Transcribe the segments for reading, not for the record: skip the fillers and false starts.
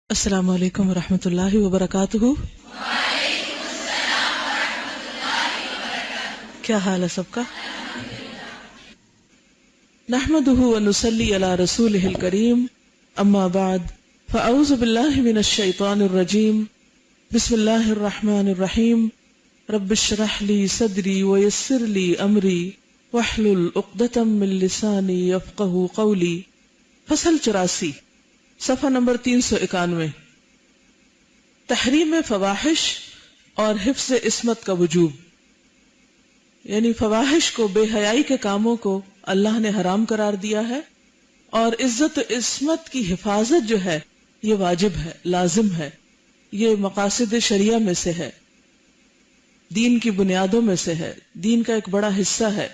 السلام علیکم ورحمۃ اللہ وبرکاتہ۔ کیا حال ہے سب کا؟ نحمده ونصلی علی رسولہ الکریم، اما بعد فاعوذ باللہ من الشیطان الرجیم، بسم اللہ الرحمن الرحیم، رب اشرح لی صدری ویسر لی امری واحلل عقدۃ من لسانی یفقہوا قولی۔ فصل 84، صفحہ نمبر 391، تحریم فواحش اور حفظ عصمت کا وجوب، یعنی فواحش کو، بے حیائی کے کاموں کو اللہ نے حرام قرار دیا ہے، اور عزت و عصمت کی حفاظت جو ہے یہ واجب ہے، لازم ہے، یہ مقاصد شریعہ میں سے ہے، دین کی بنیادوں میں سے ہے، دین کا ایک بڑا حصہ ہے۔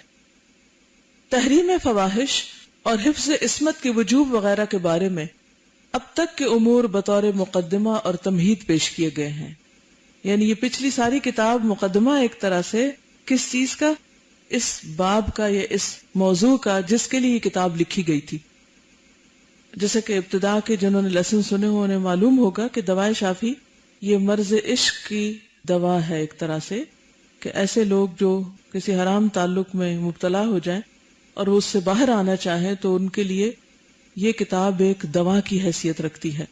تحریم فواحش اور حفظ عصمت کے وجوب وغیرہ کے بارے میں اب تک کے امور بطور مقدمہ اور تمہید پیش کیے گئے ہیں، یعنی یہ پچھلی ساری کتاب مقدمہ ایک طرح سے کس چیز کا؟ اس باب کا یا اس موضوع کا جس کے لیے یہ کتاب لکھی گئی تھی۔ جیسے کہ ابتدا کے جنہوں نے لیسن سنے ہو انہیں معلوم ہوگا کہ دوائے شافی یہ مرض عشق کی دوا ہے ایک طرح سے، کہ ایسے لوگ جو کسی حرام تعلق میں مبتلا ہو جائیں اور وہ اس سے باہر آنا چاہیں تو ان کے لیے یہ کتاب ایک دوا کی حیثیت رکھتی ہے۔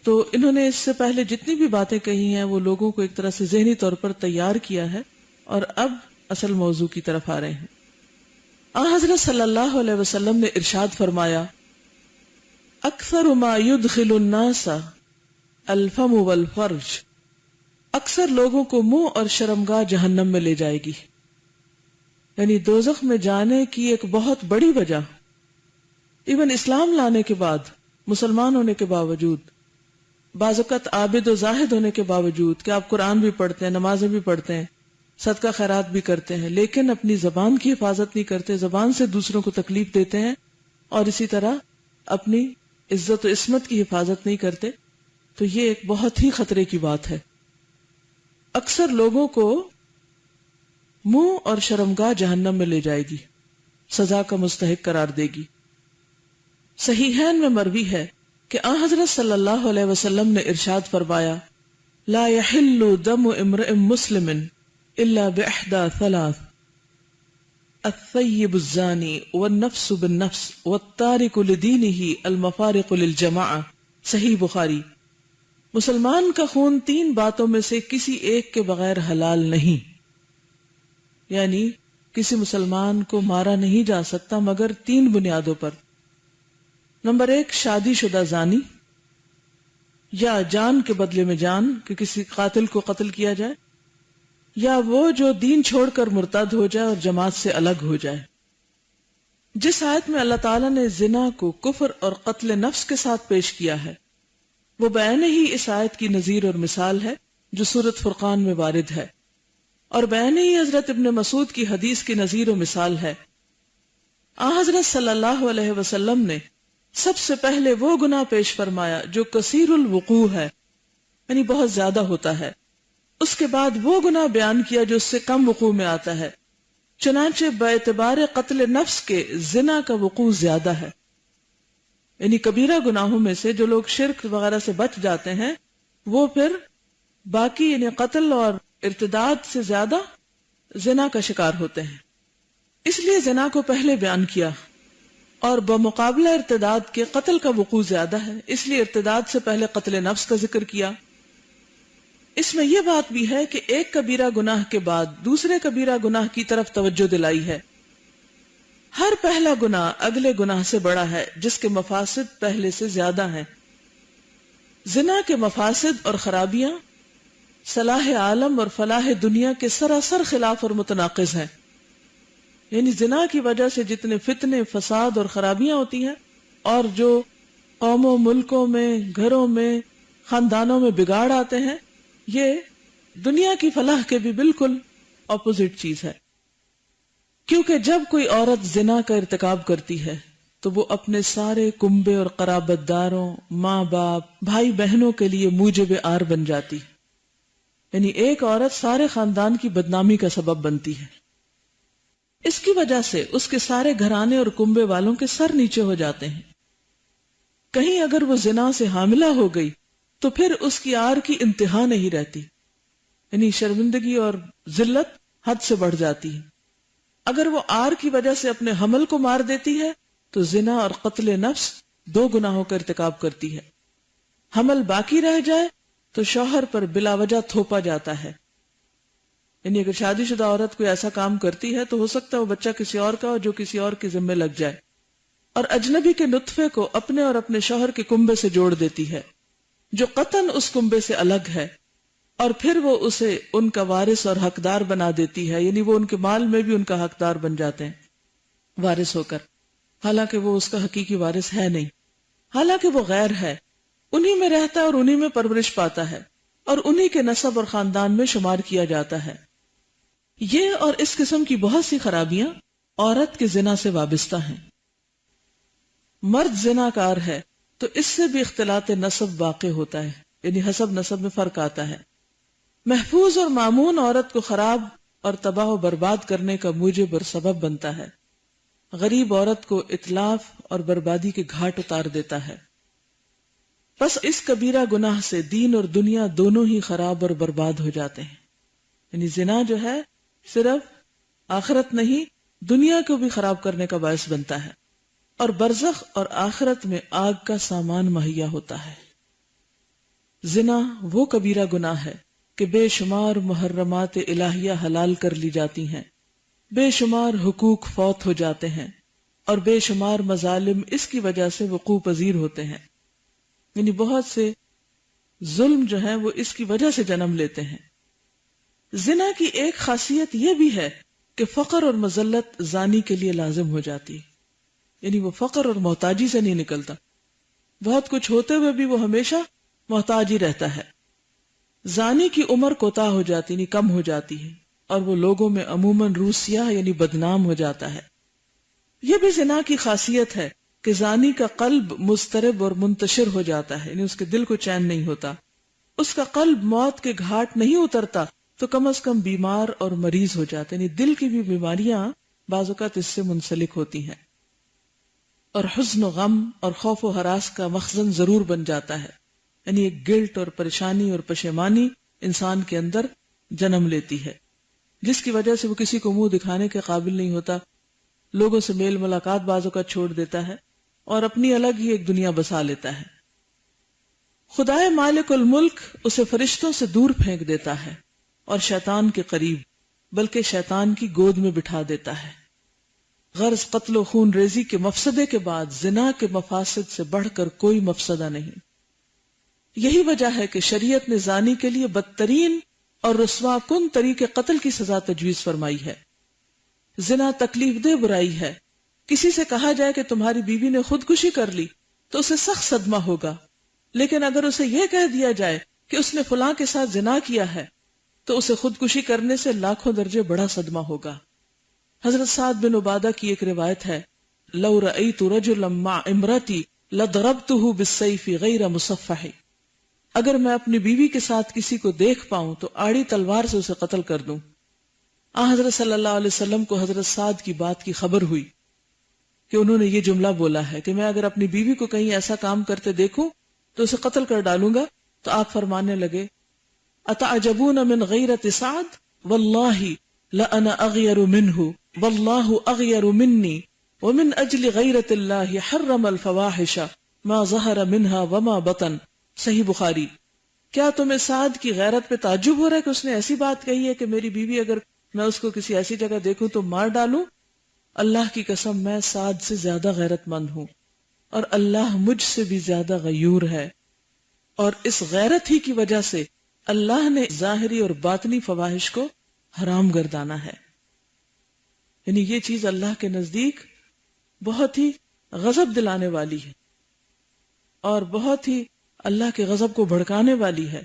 تو انہوں نے اس سے پہلے جتنی بھی باتیں کہی ہیں وہ لوگوں کو ایک طرح سے ذہنی طور پر تیار کیا ہے، اور اب اصل موضوع کی طرف آ رہے ہیں۔ حضرت صلی اللہ علیہ وسلم نے ارشاد فرمایا، اکثر ما يدخل الناس الفم والفرج، اکثر لوگوں کو منہ اور شرمگاہ جہنم میں لے جائے گی، یعنی دوزخ میں جانے کی ایک بہت بڑی وجہ، ایون اسلام لانے کے بعد، مسلمان ہونے کے باوجود، بعض اوقات عابد و زاہد ہونے کے باوجود کہ آپ قرآن بھی پڑھتے ہیں، نمازیں بھی پڑھتے ہیں، صدقہ خیرات بھی کرتے ہیں، لیکن اپنی زبان کی حفاظت نہیں کرتے، زبان سے دوسروں کو تکلیف دیتے ہیں، اور اسی طرح اپنی عزت و عصمت کی حفاظت نہیں کرتے، تو یہ ایک بہت ہی خطرے کی بات ہے۔ اکثر لوگوں کو منہ اور شرمگاہ جہنم میں لے جائے گی، سزا کا مستحق قرار دے گی۔ صحیحین میں مروی ہے کہ حضرت صلی اللہ علیہ وسلم نے ارشاد فرمایا، لا يحل دم امرئ مسلم الا باحدى ثلاث، الثيب الزاني والنفس بالنفس والتارك لدينه المفارق للجماعة، صحیح بخاری۔ مسلمان کا خون تین باتوں میں سے کسی ایک کے بغیر حلال نہیں، یعنی کسی مسلمان کو مارا نہیں جا سکتا مگر تین بنیادوں پر۔ نمبر 1، شادی شدہ زانی، یا جان کے بدلے میں جان، کہ کسی قاتل کو قتل کیا جائے، یا وہ جو دین چھوڑ کر مرتد ہو جائے اور جماعت سے الگ ہو جائے۔ جس آیت میں اللہ تعالیٰ نے زنا کو کفر اور قتل نفس کے ساتھ پیش کیا ہے، وہ بعین ہی اس آیت کی نظیر اور مثال ہے جو سورۃ فرقان میں وارد ہے، اور بعین ہی حضرت ابن مسعود کی حدیث کی نظیر و مثال ہے۔ حضرت صلی اللہ علیہ وسلم نے سب سے پہلے وہ گناہ پیش فرمایا جو کثیر الوقوع ہے، یعنی بہت زیادہ ہوتا ہے، اس کے بعد وہ گناہ بیان کیا جو اس سے کم وقوع میں آتا ہے، چنانچہ باعتبار قتل نفس کے زنا کا وقوع زیادہ ہے، یعنی کبیرہ گناہوں میں سے جو لوگ شرک وغیرہ سے بچ جاتے ہیں وہ پھر باقی یعنی قتل اور ارتداد سے زیادہ زنا کا شکار ہوتے ہیں، اس لیے زنا کو پہلے بیان کیا، اور بمقابلہ ارتداد کے قتل کا وقوع زیادہ ہے، اس لیے ارتداد سے پہلے قتل نفس کا ذکر کیا۔ اس میں یہ بات بھی ہے کہ ایک کبیرہ گناہ کے بعد دوسرے کبیرہ گناہ کی طرف توجہ دلائی ہے۔ ہر پہلا گناہ اگلے گناہ سے بڑا ہے جس کے مفاسد پہلے سے زیادہ ہیں۔ زنا کے مفاسد اور خرابیاں صلاح عالم اور فلاح دنیا کے سراسر خلاف اور متناقض ہیں، یعنی زنا کی وجہ سے جتنے فتنے، فساد اور خرابیاں ہوتی ہیں، اور جو قوموں، ملکوں میں، گھروں میں، خاندانوں میں بگاڑ آتے ہیں، یہ دنیا کی فلاح کے بھی بالکل اپوزٹ چیز ہے، کیونکہ جب کوئی عورت زنا کا ارتکاب کرتی ہے تو وہ اپنے سارے کنبے اور قرابت داروں، ماں باپ، بھائی بہنوں کے لیے موجب آر بن جاتی، یعنی ایک عورت سارے خاندان کی بدنامی کا سبب بنتی ہے۔ اس کی وجہ سے اس کے سارے گھرانے اور کنبے والوں کے سر نیچے ہو جاتے ہیں۔ کہیں اگر وہ زنا سے حاملہ ہو گئی تو پھر اس کی آر کی انتہا نہیں رہتی، یعنی شرمندگی اور ذلت حد سے بڑھ جاتی ہے۔ اگر وہ آر کی وجہ سے اپنے حمل کو مار دیتی ہے تو زنا اور قتل نفس 2 گناہوں کا ارتکاب کرتی ہے۔ حمل باقی رہ جائے تو شوہر پر بلا وجہ تھوپا جاتا ہے، یعنی اگر شادی شدہ عورت کوئی ایسا کام کرتی ہے تو ہو سکتا ہے وہ بچہ کسی اور کا ہو جو کسی اور کے ذمہ لگ جائے، اور اجنبی کے نطفے کو اپنے اور اپنے شوہر کے کنبے سے جوڑ دیتی ہے جو قطعاً اس کنبے سے الگ ہے، اور پھر وہ اسے ان کا وارث اور حقدار بنا دیتی ہے، یعنی وہ ان کے مال میں بھی ان کا حقدار بن جاتے ہیں وارث ہو کر، حالانکہ وہ اس کا حقیقی وارث ہے نہیں، حالانکہ وہ غیر ہے، انہی میں رہتا ہے اور انہی میں پرورش پاتا ہے اور انہی کے نسب اور خاندان میں شمار کیا جاتا ہے۔ یہ اور اس قسم کی بہت سی خرابیاں عورت کے زنا سے وابستہ ہیں۔ مرد زنا کار ہے تو اس سے بھی اختلاط نسب واقع ہوتا ہے، یعنی حسب نسب میں فرق آتا ہے۔ محفوظ اور مامون عورت کو خراب اور تباہ و برباد کرنے کا موجب اور سبب بنتا ہے، غریب عورت کو اتلاف اور بربادی کے گھاٹ اتار دیتا ہے۔ بس اس کبیرہ گناہ سے دین اور دنیا دونوں ہی خراب اور برباد ہو جاتے ہیں، یعنی زنا جو ہے صرف آخرت نہیں دنیا کو بھی خراب کرنے کا باعث بنتا ہے، اور برزخ اور آخرت میں آگ کا سامان مہیا ہوتا ہے۔ زنا وہ کبیرہ گناہ ہے کہ بے شمار محرمات الہیہ حلال کر لی جاتی ہیں، بے شمار حقوق فوت ہو جاتے ہیں، اور بے شمار مظالم اس کی وجہ سے وقوع پذیر ہوتے ہیں، یعنی بہت سے ظلم جو ہیں وہ اس کی وجہ سے جنم لیتے ہیں۔ زنا کی ایک خاصیت یہ بھی ہے کہ فقر اور مذلت زانی کے لیے لازم ہو جاتی ہے، یعنی وہ فقر اور محتاجی سے نہیں نکلتا، بہت کچھ ہوتے ہوئے بھی وہ ہمیشہ محتاج ہی رہتا ہے۔ زانی کی عمر کوتاہ ہو جاتی یعنی کم ہو جاتی ہے، اور وہ لوگوں میں عموماً روسیہ یعنی بدنام ہو جاتا ہے۔ یہ بھی زنا کی خاصیت ہے کہ زانی کا قلب مضطرب اور منتشر ہو جاتا ہے، یعنی اس کے دل کو چین نہیں ہوتا، اس کا قلب موت کے گھاٹ نہیں اترتا تو کم از کم بیمار اور مریض ہو جاتے، یعنی دل کی بھی بیماریاں بعض اوقات اس سے منسلک ہوتی ہیں، اور حزن و غم اور خوف و ہراس کا مخزن ضرور بن جاتا ہے، یعنی ایک گلٹ اور پریشانی اور پشیمانی انسان کے اندر جنم لیتی ہے، جس کی وجہ سے وہ کسی کو منہ دکھانے کے قابل نہیں ہوتا، لوگوں سے میل ملاقات بعضوں کا چھوڑ دیتا ہے اور اپنی الگ ہی ایک دنیا بسا لیتا ہے۔ خدائے مالک الملک اسے فرشتوں سے دور پھینک دیتا ہے اور شیطان کے قریب، بلکہ شیطان کی گود میں بٹھا دیتا ہے۔ غرض قتل و خون ریزی کے مفسدے کے بعد زنا کے مفاسد سے بڑھ کر کوئی مفسدہ نہیں۔ یہی وجہ ہے کہ شریعت نے زانی کے لیے بدترین اور رسوا کن طریقے قتل کی سزا تجویز فرمائی ہے۔ زنا تکلیف دہ برائی ہے، کسی سے کہا جائے کہ تمہاری بیوی نے خودکشی کر لی تو اسے سخت صدمہ ہوگا، لیکن اگر اسے یہ کہہ دیا جائے کہ اس نے فلاں کے ساتھ زنا کیا ہے تو اسے خودکشی کرنے سے لاکھوں درجے بڑا صدمہ ہوگا۔ حضرت سعد بن عبادہ کی ایک روایت ہے، لو رأیت رجلا مع امرتی لضربته بالسیف غیر مصفح، اگر میں اپنی بیوی کے ساتھ کسی کو دیکھ پاؤں تو آڑی تلوار سے اسے قتل کر دوں۔ حضرت صلی اللہ علیہ وسلم کو حضرت سعد کی بات کی خبر ہوئی کہ انہوں نے یہ جملہ بولا ہے کہ میں اگر اپنی بیوی کو کہیں ایسا کام کرتے دیکھوں تو اسے قتل کر ڈالوں گا، تو آپ فرمانے لگے، اتعجبون من غیرت سعد واللہ لأنا اغیر منہ واللہ اغیر منی ومن اجل غیرت اللہ حرم الفواحش ما ظہر منہا وما بطن۔ صحیح بخاری۔ کیا تمہیں سعد کی غیرت پہ تعجب ہو رہا ہے کہ اس نے ایسی بات کہی ہے کہ میری بیوی اگر میں اس کو کسی ایسی جگہ دیکھوں تو مار ڈالوں؟ اللہ کی قسم میں سعد سے زیادہ غیرت مند ہوں، اور اللہ مجھ سے بھی زیادہ غیور ہے، اور اس غیرت ہی کی وجہ سے اللہ نے ظاہری اور باطنی فواحش کو حرام گردانا ہے۔ یعنی یہ چیز اللہ کے نزدیک بہت ہی غضب دلانے والی ہے اور بہت ہی اللہ کے غضب کو بھڑکانے والی ہے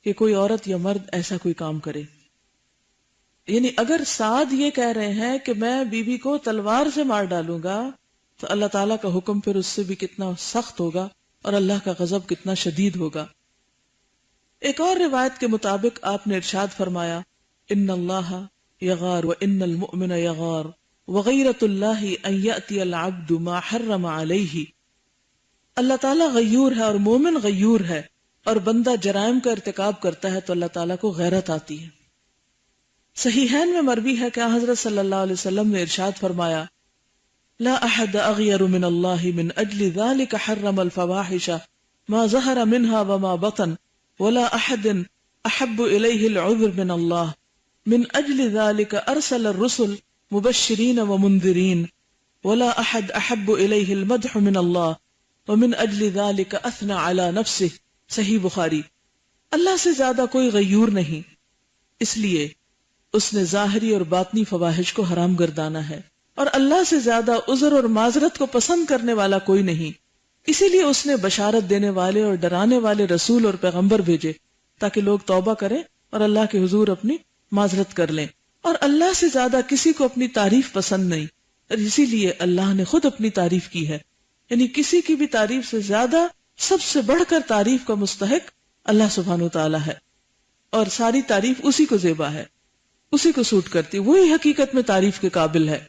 کہ کوئی عورت یا مرد ایسا کوئی کام کرے۔ یعنی اگر سعد یہ کہہ رہے ہیں کہ میں بیوی کو تلوار سے مار ڈالوں گا تو اللہ تعالیٰ کا حکم پھر اس سے بھی کتنا سخت ہوگا اور اللہ کا غضب کتنا شدید ہوگا۔ ایک اور روایت کے مطابق آپ نے ارشاد فرمایا، ان اللہ یغار وان المؤمن یغار وغیرۃ اللہ ان یأتی العبد ما حرم علیہ۔ اللہ تعالیٰ غیور ہے اور مومن غیور ہے، اور بندہ جرائم کا ارتکاب کرتا ہے تو اللہ تعالیٰ کو غیرت آتی ہے۔ صحیحین میں مروی ہے کہ حضرت صلی اللہ علیہ وسلم نے ارشاد فرمایا لا احد اغیر من اللہ من اجل ذلك حرم الفواحش ما ظہر منها وما بطن ولا احد احب الیہ العذر من اللہ من اجل ذلك ارسل الرسل مبشرین ومنذرین ولا احد احب الیہ المدح من اللہ ومن اجل ذلك اثنى على نفسه۔ صحیح بخاری۔ اللہ سے زیادہ کوئی غیور نہیں، اس لیے اس نے ظاہری اور باطنی فواحش کو حرام گردانا ہے، اور اللہ سے زیادہ عذر اور معذرت کو پسند کرنے والا کوئی نہیں، اسی لیے اس نے بشارت دینے والے اور ڈرانے والے رسول اور پیغمبر بھیجے تاکہ لوگ توبہ کریں اور اللہ کے حضور اپنی معذرت کر لیں۔ اور اللہ سے زیادہ کسی کو اپنی تعریف پسند نہیں، اور اسی لیے اللہ نے خود اپنی تعریف کی ہے، یعنی کسی کی بھی تعریف سے زیادہ سب سے بڑھ کر تعریف کا مستحق اللہ سبحانہ وتعالی ہے، اور ساری تعریف اسی کو زیبا ہے، اسی کو سوٹ کرتی، وہی حقیقت میں تعریف کے قابل ہے۔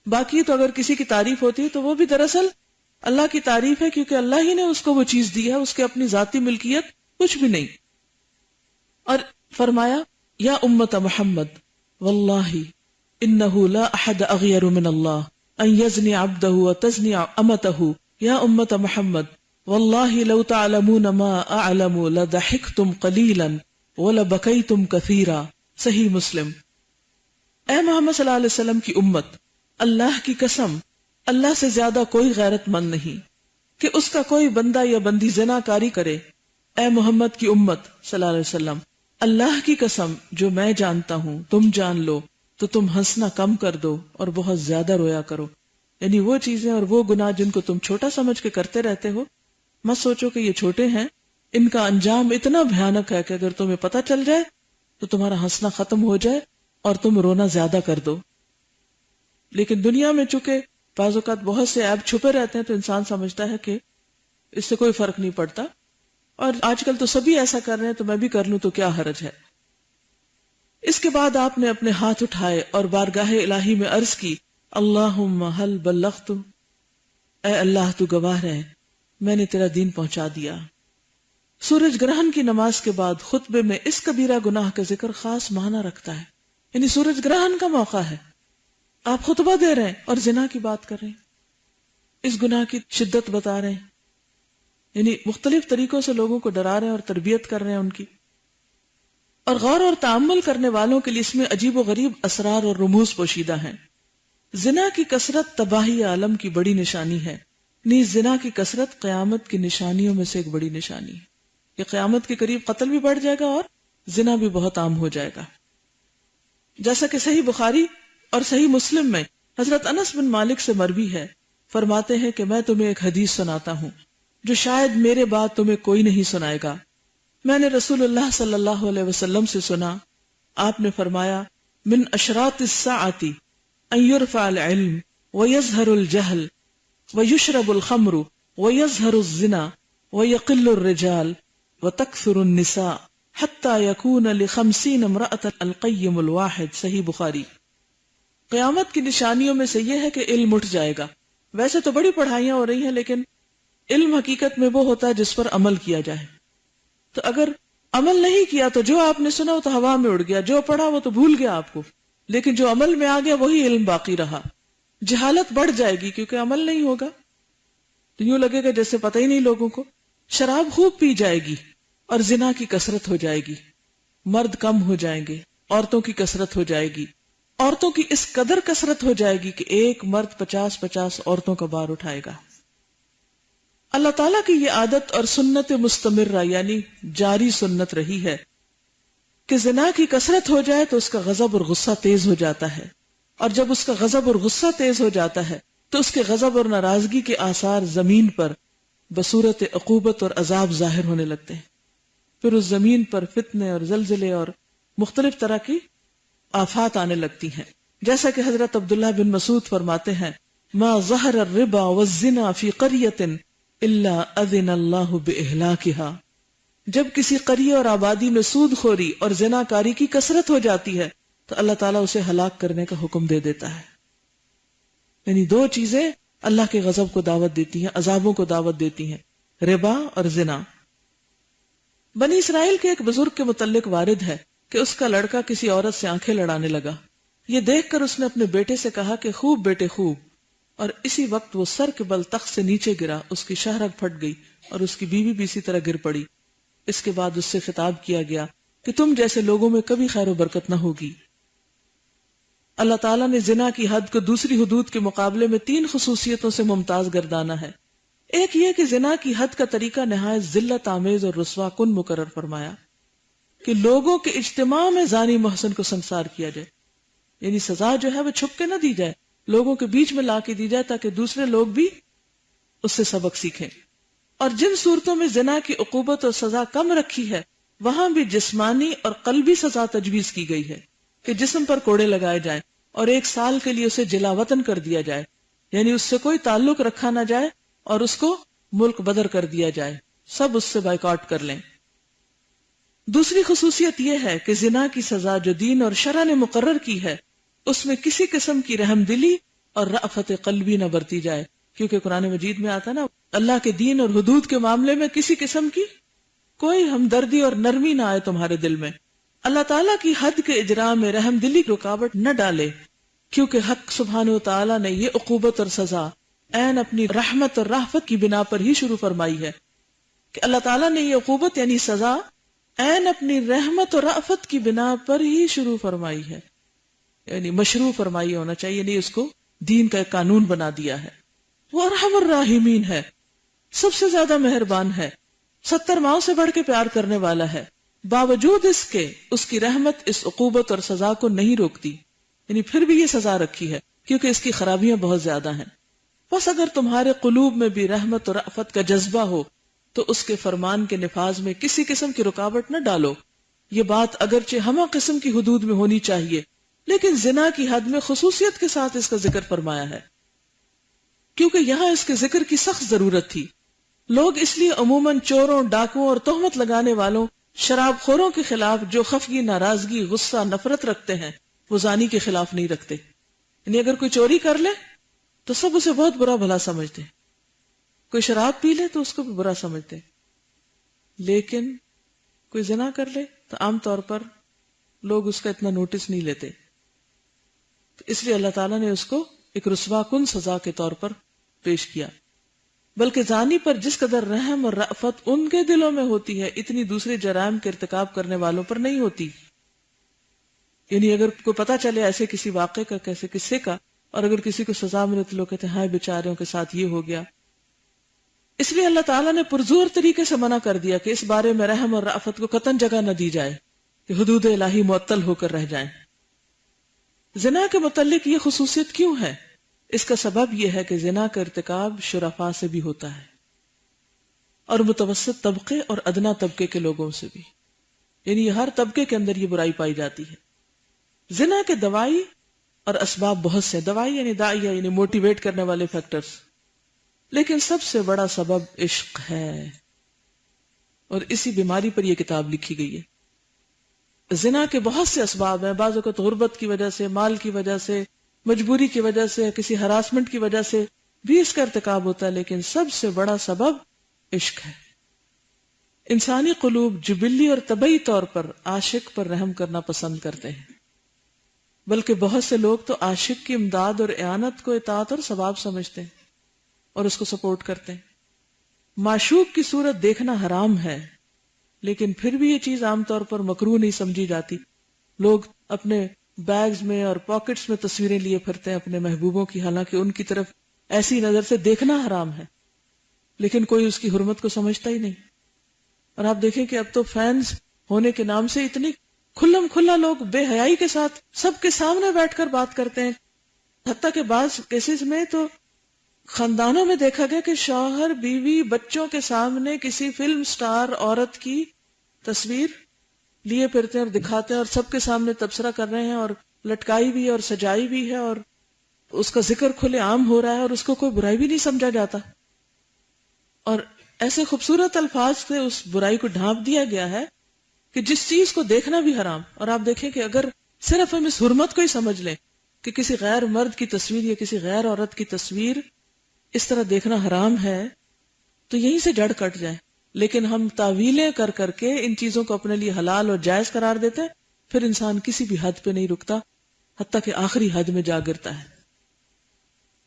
باقی تو اگر کسی کی تعریف ہوتی ہے تو وہ بھی دراصل اللہ کی تعریف ہے، کیونکہ اللہ ہی نے اس کو وہ چیز دی ہے، اس کے اپنی ذاتی ملکیت کچھ بھی نہیں۔ اور فرمایا یا امت محمد واللہ انہ لا احد اغیر من اللہ ان یزنی عبدہ وتزنی امتہ یا امت محمد واللہ لو تعلمون ما اعلم لضحکتم قلیلا ولبکیتم کثیرا۔ صحیح مسلم۔ اے محمد صلی اللہ علیہ وسلم کی امت، اللہ کی قسم اللہ سے زیادہ کوئی غیرت مند نہیں کہ اس کا کوئی بندہ یا بندی زنا کاری کرے۔ اے محمد کی امت صلی اللہ علیہ وسلم، اللہ کی قسم جو میں جانتا ہوں تم جان لو تو تم ہنسنا کم کر دو اور بہت زیادہ رویا کرو۔ یعنی وہ چیزیں اور وہ گناہ جن کو تم چھوٹا سمجھ کے کرتے رہتے ہو، مت سوچو کہ یہ چھوٹے ہیں، ان کا انجام اتنا بھیانک ہے کہ اگر تمہیں پتہ چل جائے تو تمہارا ہنسنا ختم ہو جائے اور تم رونا زیادہ کر دو۔ لیکن دنیا میں چونکہ بعض اوقات بہت سے عیب چھپے رہتے ہیں تو انسان سمجھتا ہے کہ اس سے کوئی فرق نہیں پڑتا، اور آج کل تو سبھی ایسا کر رہے ہیں تو میں بھی کر لوں تو کیا حرج ہے۔ اس کے بعد آپ نے اپنے ہاتھ اٹھائے اور بارگاہ الہی میں عرض کی اللہم حل بلغت، اے اللہ تو گواہ ہے میں نے تیرا دین پہنچا دیا۔ سورج گرہن کی نماز کے بعد خطبے میں اس کبیرہ گناہ کا ذکر خاص معنی رکھتا ہے، یعنی سورج گرہن کا موقع ہے، آپ خطبہ دے رہے ہیں اور زنا کی بات کر رہے ہیں، اس گناہ کی شدت بتا رہے ہیں، یعنی مختلف طریقوں سے لوگوں کو ڈرا رہے ہیں اور تربیت کر رہے ہیں ان کی۔ اور غور اور تأمل کرنے والوں کے لیے اس میں عجیب و غریب اسرار اور رموز پوشیدہ ہیں۔ زنا کی کثرت تباہی عالم کی بڑی نشانی ہے، نیز زنا کی کثرت قیامت کی نشانیوں میں سے ایک بڑی نشانی ہے کہ قیامت کے قریب قتل بھی بڑھ جائے گا اور زنا بھی بہت عام ہو جائے گا۔ جیسا کہ صحیح بخاری اور صحیح مسلم میں حضرت انس بن مالک سے مروی ہے، فرماتے ہیں کہ میں تمہیں ایک حدیث سناتا ہوں جو شاید میرے بعد تمہیں کوئی نہیں سنائے گا۔ میں نے رسول اللہ صلی اللہ علیہ وسلم سے سنا، آپ نے فرمایا من اشراط الساعۃ ان یرفع العلم ویظہر الجہل ویشرب الخمر ویظہر الزنا ویقل الرجال وتکثر النساء حتی یکون ل50 امرأة القیم الواحد۔ صحیح بخاری۔ قیامت کی نشانیوں میں سے یہ ہے کہ علم اٹھ جائے گا۔ ویسے تو بڑی پڑھائیاں ہو رہی ہیں، لیکن علم حقیقت میں وہ ہوتا ہے جس پر عمل کیا جائے۔ تو اگر عمل نہیں کیا تو جو آپ نے سنا وہ تو ہوا میں اڑ گیا، جو پڑھا وہ تو بھول گیا آپ کو، لیکن جو عمل میں آ گیا وہی علم باقی رہا۔ جہالت بڑھ جائے گی کیونکہ عمل نہیں ہوگا، تو یوں لگے گا جیسے پتہ ہی نہیں لوگوں کو۔ شراب خوب پی جائے گی اور زنا کی کثرت ہو جائے گی، مرد کم ہو جائیں گے، عورتوں کی کثرت ہو جائے گی، عورتوں کی اس قدر کثرت ہو جائے گی کہ ایک مرد 50 عورتوں کا بار اٹھائے گا۔ اللہ تعالیٰ کی یہ عادت اور سنت مستمرہ یعنی جاری سنت رہی ہے کہ زنا کی کثرت ہو جائے تو اس کا غضب اور غصہ تیز ہو جاتا ہے، اور جب اس کا غضب اور غصہ تیز ہو جاتا ہے تو اس کے غضب اور ناراضگی کے آثار زمین پر بصورت عقوبت اور عذاب ظاہر ہونے لگتے ہیں۔ پھر اس زمین پر فتنے اور زلزلے اور مختلف طرح کی آفات آنے لگتی ہیں، جیسا کہ حضرت عبداللہ بن مسعود فرماتے ہیں ما ظہر الربا والزنا فی قریۃ الا اذن اللہ باہلاکہا۔ جب کسی قریہ اور آبادی میں سود خوری اور زنا کاری کی کثرت ہو جاتی ہے تو اللہ تعالیٰ اسے ہلاک کرنے کا حکم دے دیتا ہے۔ یعنی دو چیزیں اللہ کے غضب کو دعوت دیتی ہیں، عذابوں کو دعوت دیتی ہیں، ربا اور زنا۔ بنی اسرائیل کے ایک بزرگ کے متعلق وارد ہے کہ اس کا لڑکا کسی عورت سے آنکھیں لڑانے لگا. یہ دیکھ کر اس نے اپنے بیٹے سے کہا کہ خوب بیٹے خوب، اور اسی وقت وہ سر کے بل تخت سے نیچے گرا، اس کی شہرگ پھٹ گئی اور اس کی بیوی بھی اسی طرح گر پڑی. اس کے بعد اس سے خطاب کیا گیا کہ تم جیسے لوگوں میں کبھی خیر و برکت نہ ہوگی. اللہ تعالیٰ نے زنا کی حد کو دوسری حدود کے مقابلے میں 3 خصوصیتوں سے ممتاز گردانا ہے. ایک یہ کہ زنا کی حد کا طریقہ نہایت ذلت آمیز اور رسوا کن مقرر فرمایا کہ لوگوں کے اجتماع میں زانی محسن کو سنسار کیا جائے، یعنی سزا جو ہے وہ چھپ کے نہ دی جائے، لوگوں کے بیچ میں لا کے دی جائے تاکہ دوسرے لوگ بھی اس سے سبق سیکھیں. اور جن صورتوں میں زنا کی عقوبت اور سزا کم رکھی ہے وہاں بھی جسمانی اور قلبی سزا تجویز کی گئی ہے کہ جسم پر کوڑے لگائے جائیں اور 1 سال کے لیے اسے جلا وطن کر دیا جائے، یعنی اس سے کوئی تعلق رکھا نہ جائے اور اس کو ملک بدر کر دیا جائے، سب اس سے بائیکاٹ کر لیں. دوسری خصوصیت یہ ہے کہ زنا کی سزا جو دین اور شرع نے مقرر کی ہے اس میں کسی قسم کی رحم دلی اور رأفت قلبی نہ برتی جائے، کیونکہ قرآن مجید میں آتا نا اللہ کے دین اور حدود کے معاملے میں کسی قسم کی کوئی ہمدردی اور نرمی نہ آئے تمہارے دل میں. اللہ تعالیٰ کی حد کے اجراء میں رحم دلی رکاوٹ نہ ڈالے، کیونکہ حق سبحانہ و تعالیٰ نے یہ عقوبت اور سزا عین اپنی رحمت اور رحفت کی بنا پر ہی شروع فرمائی ہے. کہ اللہ تعالیٰ نے یہ عقوبت یعنی سزا عین اپنی رحمت اور رأفت کی بنا پر ہی شروع فرمائی ہے، یعنی مشروع فرمائی ہونا چاہیے، نہیں اس کو دین کا ایک قانون بنا دیا ہے. وہ ارحم الراحمین ہے، سب سے زیادہ مہربان ہے، 70 ماؤں سے بڑھ کے پیار کرنے والا ہے. باوجود اس کے اس کی رحمت اس عقوبت اور سزا کو نہیں روکتی، یعنی پھر بھی یہ سزا رکھی ہے کیونکہ اس کی خرابیاں بہت زیادہ ہیں. بس اگر تمہارے قلوب میں بھی رحمت اور رأفت کا جذبہ ہو تو اس کے فرمان کے نفاذ میں کسی قسم کی رکاوٹ نہ ڈالو. یہ بات اگرچہ ہمہ قسم کی حدود میں ہونی چاہیے، لیکن زنا کی حد میں خصوصیت کے ساتھ اس کا ذکر فرمایا ہے کیونکہ یہاں اس کے ذکر کی سخت ضرورت تھی. لوگ اس لیے عموماً چوروں، ڈاکوؤں اور تہمت لگانے والوں، شراب خوروں کے خلاف جو خفگی، ناراضگی، غصہ، نفرت رکھتے ہیں وہ زانی کے خلاف نہیں رکھتے. یعنی اگر کوئی چوری کر لے تو سب اسے بہت برا بھلا سمجھتے ہیں، کوئی شراب پی لے تو اس کو بھی برا سمجھتے ہیں، لیکن کوئی زنا کر لے تو عام طور پر لوگ اس کا اتنا نوٹس نہیں لیتے. اس لیے اللہ تعالیٰ نے اس کو ایک رسوا کن سزا کے طور پر پیش کیا. بلکہ زانی پر جس قدر رحم اور رأفت ان کے دلوں میں ہوتی ہے اتنی دوسرے جرائم کے ارتکاب کرنے والوں پر نہیں ہوتی. یعنی اگر کوئی پتا چلے ایسے کسی واقعے کا، کیسے قصے کا، اور اگر کسی کو سزا ملے تو لوگ کہتے ہیں ہائے بیچاروں کے ساتھ یہ ہو گیا. اس لیے اللہ تعالیٰ نے پرزور طریقے سے منع کر دیا کہ اس بارے میں رحم اور رأفت کو قطعاً جگہ نہ دی جائے کہ حدود الہی معطل ہو کر رہ جائیں. زنا کے متعلق یہ خصوصیت کیوں ہے؟ اس کا سبب یہ ہے کہ زنا کا ارتکاب شرفاء سے بھی ہوتا ہے اور متوسط طبقے اور ادنا طبقے کے لوگوں سے بھی، یعنی ہر طبقے کے اندر یہ برائی پائی جاتی ہے. زنا کے دوائی اور اسباب بہت سے، دوائی یعنی داعیہ یعنی موٹیویٹ کرنے والے فیکٹرز، لیکن سب سے بڑا سبب عشق ہے اور اسی بیماری پر یہ کتاب لکھی گئی ہے. زنا کے بہت سے اسباب ہیں، بعض اوقات غربت کی وجہ سے، مال کی وجہ سے، مجبوری کی وجہ سے، کسی ہراسمنٹ کی وجہ سے بھی اس کا ارتکاب ہوتا ہے، لیکن سب سے بڑا سبب عشق ہے. انسانی قلوب جبلی اور طبعی طور پر عاشق پر رحم کرنا پسند کرتے ہیں، بلکہ بہت سے لوگ تو عاشق کی امداد اور اعانت کو اطاعت اور ثواب سمجھتے ہیں اور اس کو سپورٹ کرتے ہیں. معشوق کی صورت دیکھنا حرام ہے، لیکن پھر بھی یہ چیز عام طور پر مکروہ نہیں سمجھی جاتی. لوگ اپنے بیگز میں اور پاکٹس میں تصویریں لیے پھرتے ہیں اپنے محبوبوں کی، حالانکہ ان کی طرف ایسی نظر سے دیکھنا حرام ہے، لیکن کوئی اس کی حرمت کو سمجھتا ہی نہیں. اور آپ دیکھیں کہ اب تو فینز ہونے کے نام سے اتنی کھلم کھلا لوگ بے حیائی کے ساتھ سب کے سامنے بیٹھ کر بات کرتے ہیں. حتیٰ کہ بعض کیسز میں تو خاندانوں میں دیکھا گیا کہ شوہر بیوی بچوں کے سامنے کسی فلم سٹار عورت کی تصویر لیے پھرتے ہیں اور دکھاتے ہیں اور سب کے سامنے تبصرہ کر رہے ہیں اور لٹکائی بھی ہے اور سجائی بھی ہے اور اس کا ذکر کھلے عام ہو رہا ہے اور اس کو کوئی برائی بھی نہیں سمجھا جاتا. اور ایسے خوبصورت الفاظ سے اس برائی کو ڈھانپ دیا گیا ہے کہ جس چیز کو دیکھنا بھی حرام. اور آپ دیکھیں کہ اگر صرف ہم اس حرمت کو ہی سمجھ لیں کہ کسی غیر مرد کی تصویر یا کسی غیر عورت کی تصویر اس طرح دیکھنا حرام ہے تو یہیں سے جڑ کٹ جائے. لیکن ہم تعویلیں کر کر کے ان چیزوں کو اپنے لیے حلال اور جائز قرار دیتے ہیں، پھر انسان کسی بھی حد پہ نہیں رکتا، حتیٰ کہ آخری حد میں جا گرتا ہے۔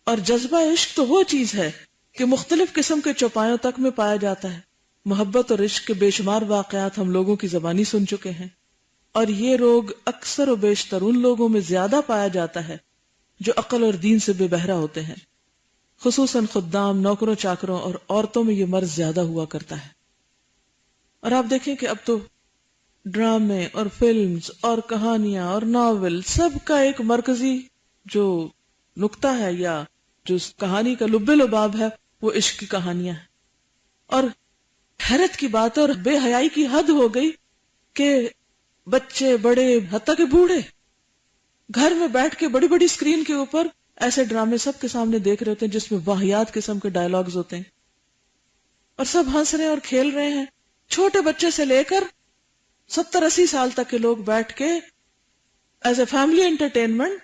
اور جذبہ عشق تو وہ چیز ہے کہ مختلف قسم کے چوپایوں تک میں پایا جاتا ہے۔ محبت اور عشق کے بے شمار واقعات ہم لوگوں کی زبانی سن چکے ہیں، اور یہ روگ اکثر و بیشتر ان لوگوں میں زیادہ پایا جاتا ہے جو عقل اور دین سے بے بہرا ہوتے ہیں، خصوصاً خدام، نوکروں چاکروں اور عورتوں میں یہ مرض زیادہ ہوا کرتا ہے۔ اور آپ دیکھیں کہ اب تو ڈرامے اور فلمز اور کہانیاں اور ناول، سب کا ایک مرکزی جو نقطہ ہے یا جو اس کہانی کا لب لباب ہے وہ عشق کی کہانیاں ہیں۔ اور حیرت کی بات اور بے حیائی کی حد ہو گئی کہ بچے، بڑے، حتیٰ کہ بوڑھے گھر میں بیٹھ کے بڑی بڑی اسکرین کے اوپر ایسے ڈرامے سب کے سامنے دیکھ رہے ہوتے ہیں جس میں واہیات قسم کے ڈائلاگز ہوتے ہیں، اور سب ہنس رہے ہیں اور کھیل رہے ہیں۔ چھوٹے بچے سے لے کر 70-80 سال تک کے لوگ بیٹھ کے ایز اے فیملی انٹرٹینمنٹ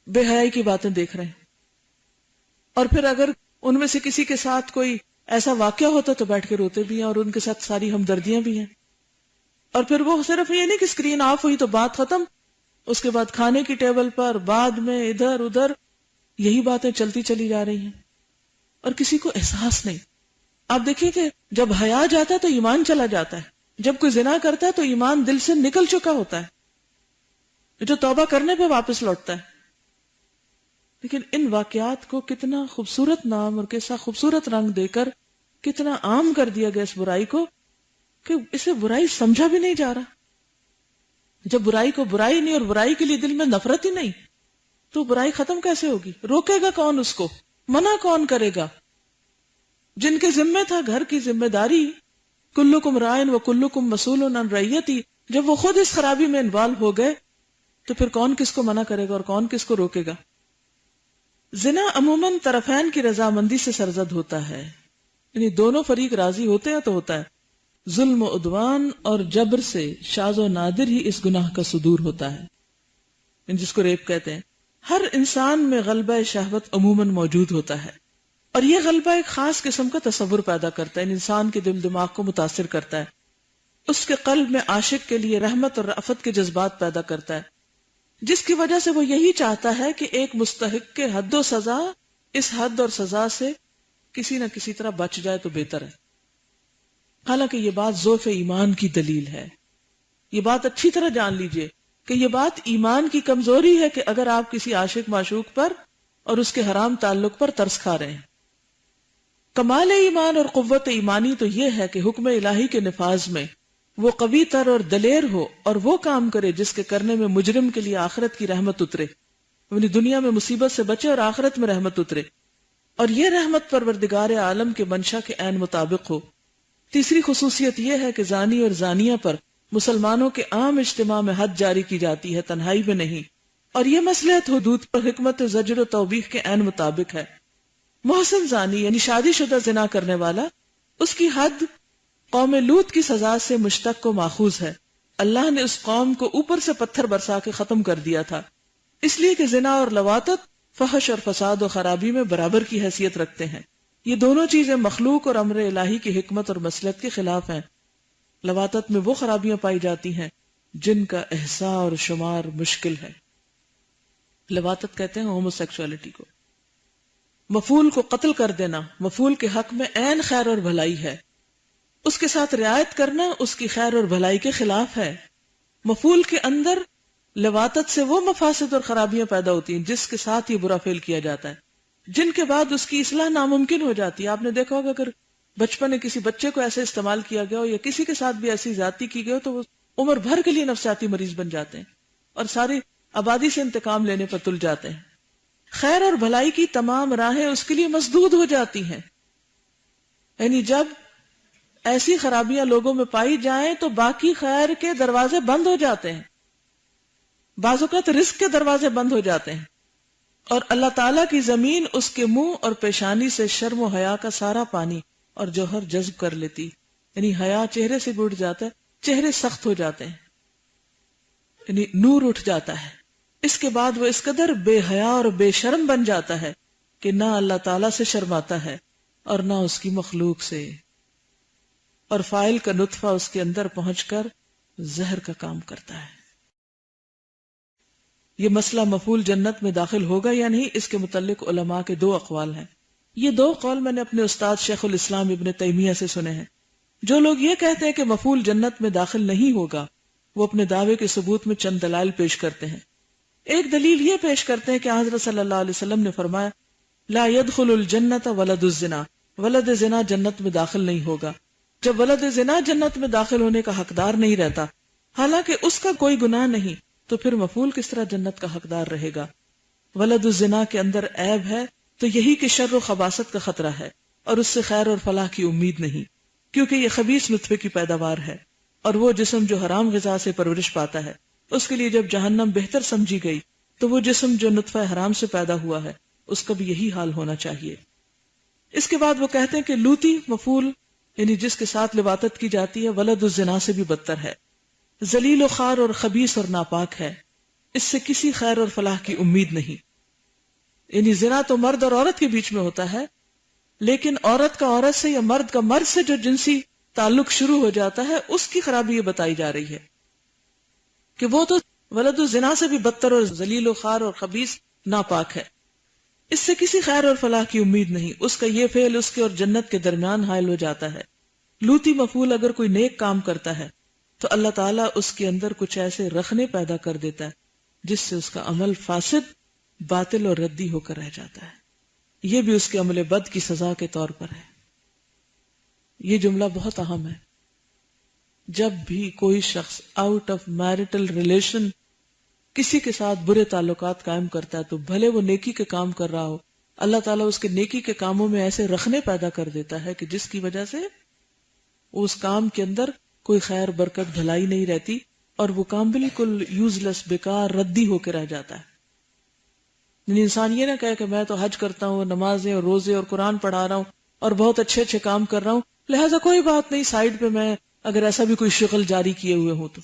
بے حیائی کی باتیں دیکھ رہے ہیں۔ اور پھر اگر ان میں سے کسی کے ساتھ کوئی ایسا واقعہ ہوتا تو بیٹھ کے روتے بھی ہیں، اور ان کے ساتھ ساری ہمدردیاں بھی ہیں۔ اور پھر وہ صرف یہ نہیں کہ اسکرین آف ہوئی تو بات ختم، اس کے بعد کھانے کی ٹیبل پر، بعد میں ادھر ادھر، یہی باتیں چلتی چلی جا رہی ہیں، اور کسی کو احساس نہیں۔ آپ دیکھیے کہ جب حیا جاتا ہے تو ایمان چلا جاتا ہے، جب کوئی زنا کرتا ہے تو ایمان دل سے نکل چکا ہوتا ہے، جو توبہ کرنے پہ واپس لوٹتا ہے۔ لیکن ان واقعات کو کتنا خوبصورت نام اور کیسا خوبصورت رنگ دے کر کتنا عام کر دیا گیا اس برائی کو کہ اسے برائی سمجھا بھی نہیں جا رہا۔ جب برائی کو برائی نہیں اور برائی کے لیے دل میں نفرت ہی نہیں تو برائی ختم کیسے ہوگی؟ روکے گا کون اس کو؟ منع کون کرے گا؟ جن کے ذمے تھا گھر کی ذمہ داری، کلکم رائن و کلکم مسئول عن رعیتی، جب وہ خود اس خرابی میں انوالو ہو گئے تو پھر کون کس کو منع کرے گا اور کون کس کو روکے گا؟ زنا عموماً طرفین کی رضامندی سے سرزد ہوتا ہے، یعنی دونوں فریق راضی ہوتے ہیں تو ہوتا ہے۔ ظلم و عدوان اور جبر سے شاذ و نادر ہی اس گناہ کا صدور ہوتا ہے، جس کو ریپ کہتے ہیں۔ ہر انسان میں غلبہ شہوت عموماً موجود ہوتا ہے، اور یہ غلبہ ایک خاص قسم کا تصور پیدا کرتا ہے، انسان کے دل دماغ کو متاثر کرتا ہے، اس کے قلب میں عاشق کے لیے رحمت اور رأفت کے جذبات پیدا کرتا ہے، جس کی وجہ سے وہ یہی چاہتا ہے کہ ایک مستحق کے حد و سزا، اس حد اور سزا سے کسی نہ کسی طرح بچ جائے تو بہتر ہے۔ حالانکہ یہ بات ضعف ایمان کی دلیل ہے، یہ بات اچھی طرح جان لیجئے کہ یہ بات ایمان کی کمزوری ہے کہ اگر آپ کسی عاشق معشوق پر اور اس کے حرام تعلق پر ترس کھا رہے ہیں۔ کمال ایمان اور قوت ایمانی تو یہ ہے کہ حکم الہی کے نفاذ میں وہ قوی تر اور دلیر ہو اور وہ کام کرے جس کے کرنے میں مجرم کے لیے آخرت کی رحمت اترے، یعنی دنیا میں مصیبت سے بچے اور آخرت میں رحمت اترے، اور یہ رحمت پروردگار عالم کے منشا کے عین مطابق ہو۔ تیسری خصوصیت یہ ہے کہ زانی اور زانیہ پر مسلمانوں کے عام اجتماع میں حد جاری کی جاتی ہے، تنہائی میں نہیں، اور یہ مصلحت حدود پر حکمت زجر و توبیخ کے عین مطابق ہے۔ محسن زانی یعنی شادی شدہ زنا کرنے والا، اس کی حد قوم لوط کی سزا سے مشتق کو ماخوذ ہے۔ اللہ نے اس قوم کو اوپر سے پتھر برسا کے ختم کر دیا تھا، اس لیے کہ زنا اور لواطت فحش اور فساد و خرابی میں برابر کی حیثیت رکھتے ہیں۔ یہ دونوں چیزیں مخلوق اور امر الہی کی حکمت اور مصلحت کے خلاف ہیں۔ لواطت میں وہ خرابیاں پائی جاتی ہیں جن کا احصاء اور شمار مشکل ہے۔ لواطت کہتے ہیں ہومو سیکسولیٹی کو۔ مفعول کو قتل کر دینا مفعول کے حق میں عین خیر اور بھلائی ہے، اس کے ساتھ رعایت کرنا اس کی خیر اور بھلائی کے خلاف ہے۔ مفعول کے اندر لواطت سے وہ مفاسد اور خرابیاں پیدا ہوتی ہیں جس کے ساتھ یہ برا فعل کیا جاتا ہے، جن کے بعد اس کی اصلاح ناممکن ہو جاتی ہے۔ آپ نے دیکھا ہوگا اگر بچپن میں کسی بچے کو ایسے استعمال کیا گیا ہو یا کسی کے ساتھ بھی ایسی زیادتی کی گئی ہو تو وہ عمر بھر کے لیے نفسیاتی مریض بن جاتے ہیں اور ساری آبادی سے انتقام لینے پر تل جاتے ہیں۔ خیر اور بھلائی کی تمام راہیں اس کے لیے مسدود ہو جاتی ہیں، یعنی جب ایسی خرابیاں لوگوں میں پائی جائیں تو باقی خیر کے دروازے بند ہو جاتے ہیں، بعض اوقات رزق کے دروازے بند ہو جاتے ہیں، اور اللہ تعالیٰ کی زمین اس کے منہ اور پیشانی سے شرم و حیا کا سارا پانی اور جوہر جذب کر لیتی، یعنی حیا چہرے سے اٹھ جاتا ہے، چہرے سخت ہو جاتے ہیں، یعنی نور اٹھ جاتا ہے۔ اس کے بعد وہ اس قدر بے حیا اور بے شرم بن جاتا ہے کہ نہ اللہ تعالیٰ سے شرماتا ہے اور نہ اس کی مخلوق سے۔ اور فاعل کا نطفہ اس کے اندر پہنچ کر زہر کا کام کرتا ہے۔ یہ مسئلہ مفعول جنت میں داخل ہوگا یا نہیں، اس کے متعلق علماء کے 2 اقوال ہیں۔ یہ 2 قول میں نے اپنے استاد شیخ الاسلام ابن تیمیہ سے سنے ہیں۔ جو لوگ یہ کہتے ہیں کہ مفعول جنت میں داخل نہیں ہوگا، وہ اپنے دعوے کے ثبوت میں چند دلائل پیش کرتے ہیں۔ ایک دلیل یہ پیش کرتے ہیں کہ حضرت صلی اللہ علیہ وسلم نے فرمایا لا يدخل الجنت ولد الزنا، ولد زنا جنت میں داخل نہیں ہوگا۔ جب ولد زنا جنت میں داخل ہونے کا حقدار نہیں رہتا، حالانکہ اس کا کوئی گناہ نہیں، تو پھر مفعول کس طرح جنت کا حقدار رہے گا؟ ولد الزنا کے اندر عیب ہے تو یہی کہ شر و خباثت کا خطرہ ہے، اور اس سے خیر اور فلاح کی امید نہیں، کیونکہ یہ خبیث نطفے کی پیداوار ہے، اور وہ جسم جو حرام غذا سے پرورش پاتا ہے، اس کے لیے جب جہنم بہتر سمجھی گئی تو وہ جسم جو نطفہ حرام سے پیدا ہوا ہے اس کا بھی یہی حال ہونا چاہیے۔ اس کے بعد وہ کہتے ہیں کہ لوتی مفعول یعنی جس کے ساتھ لواطت کی جاتی ہے ولد الزنا سے بھی بدتر ہے، ذلیل و خوار اور خبیث اور ناپاک ہے، اس سے کسی خیر اور فلاح کی امید نہیں۔ یعنی زنا تو مرد اور عورت کے بیچ میں ہوتا ہے، لیکن عورت کا عورت سے یا مرد کا مرد سے جو جنسی تعلق شروع ہو جاتا ہے اس کی خرابی یہ بتائی جا رہی ہے کہ وہ تو ولد الزنا سے بھی بدتر اور ذلیل و خوار اور خبیث ناپاک ہے، اس سے کسی خیر اور فلاح کی امید نہیں، اس کا یہ فعل اس کے اور جنت کے درمیان حائل ہو جاتا ہے۔ لوتی مفعول اگر کوئی نیک کام کرتا ہے تو اللہ تعالیٰ اس کے اندر کچھ ایسے رخنے پیدا کر دیتا ہے جس سے اس کا عمل فاسد، باطل اور ردی ہو کر رہ جاتا ہے، یہ بھی اس کے عمل بد کی سزا کے طور پر ہے۔ یہ جملہ بہت اہم ہے۔ جب بھی کوئی شخص آؤٹ آف میرٹل ریلیشن کسی کے ساتھ برے تعلقات قائم کرتا ہے تو بھلے وہ نیکی کے کام کر رہا ہو، اللہ تعالیٰ اس کے نیکی کے کاموں میں ایسے رخنے پیدا کر دیتا ہے کہ جس کی وجہ سے اس کام کے اندر کوئی خیر، برکت، بھلائی نہیں رہتی، اور وہ کام بالکل یوز لیس، بیکار، ردی ہو کے رہ جاتا ہے۔ یعنی انسان یہ نہ کہے کہ میں تو حج کرتا ہوں، نمازیں اور روزے اور قرآن پڑھا رہا ہوں اور بہت اچھے اچھے کام کر رہا ہوں، لہٰذا کوئی بات نہیں، سائیڈ پہ میں اگر ایسا بھی کوئی شغل جاری کیے ہوئے ہوں تو۔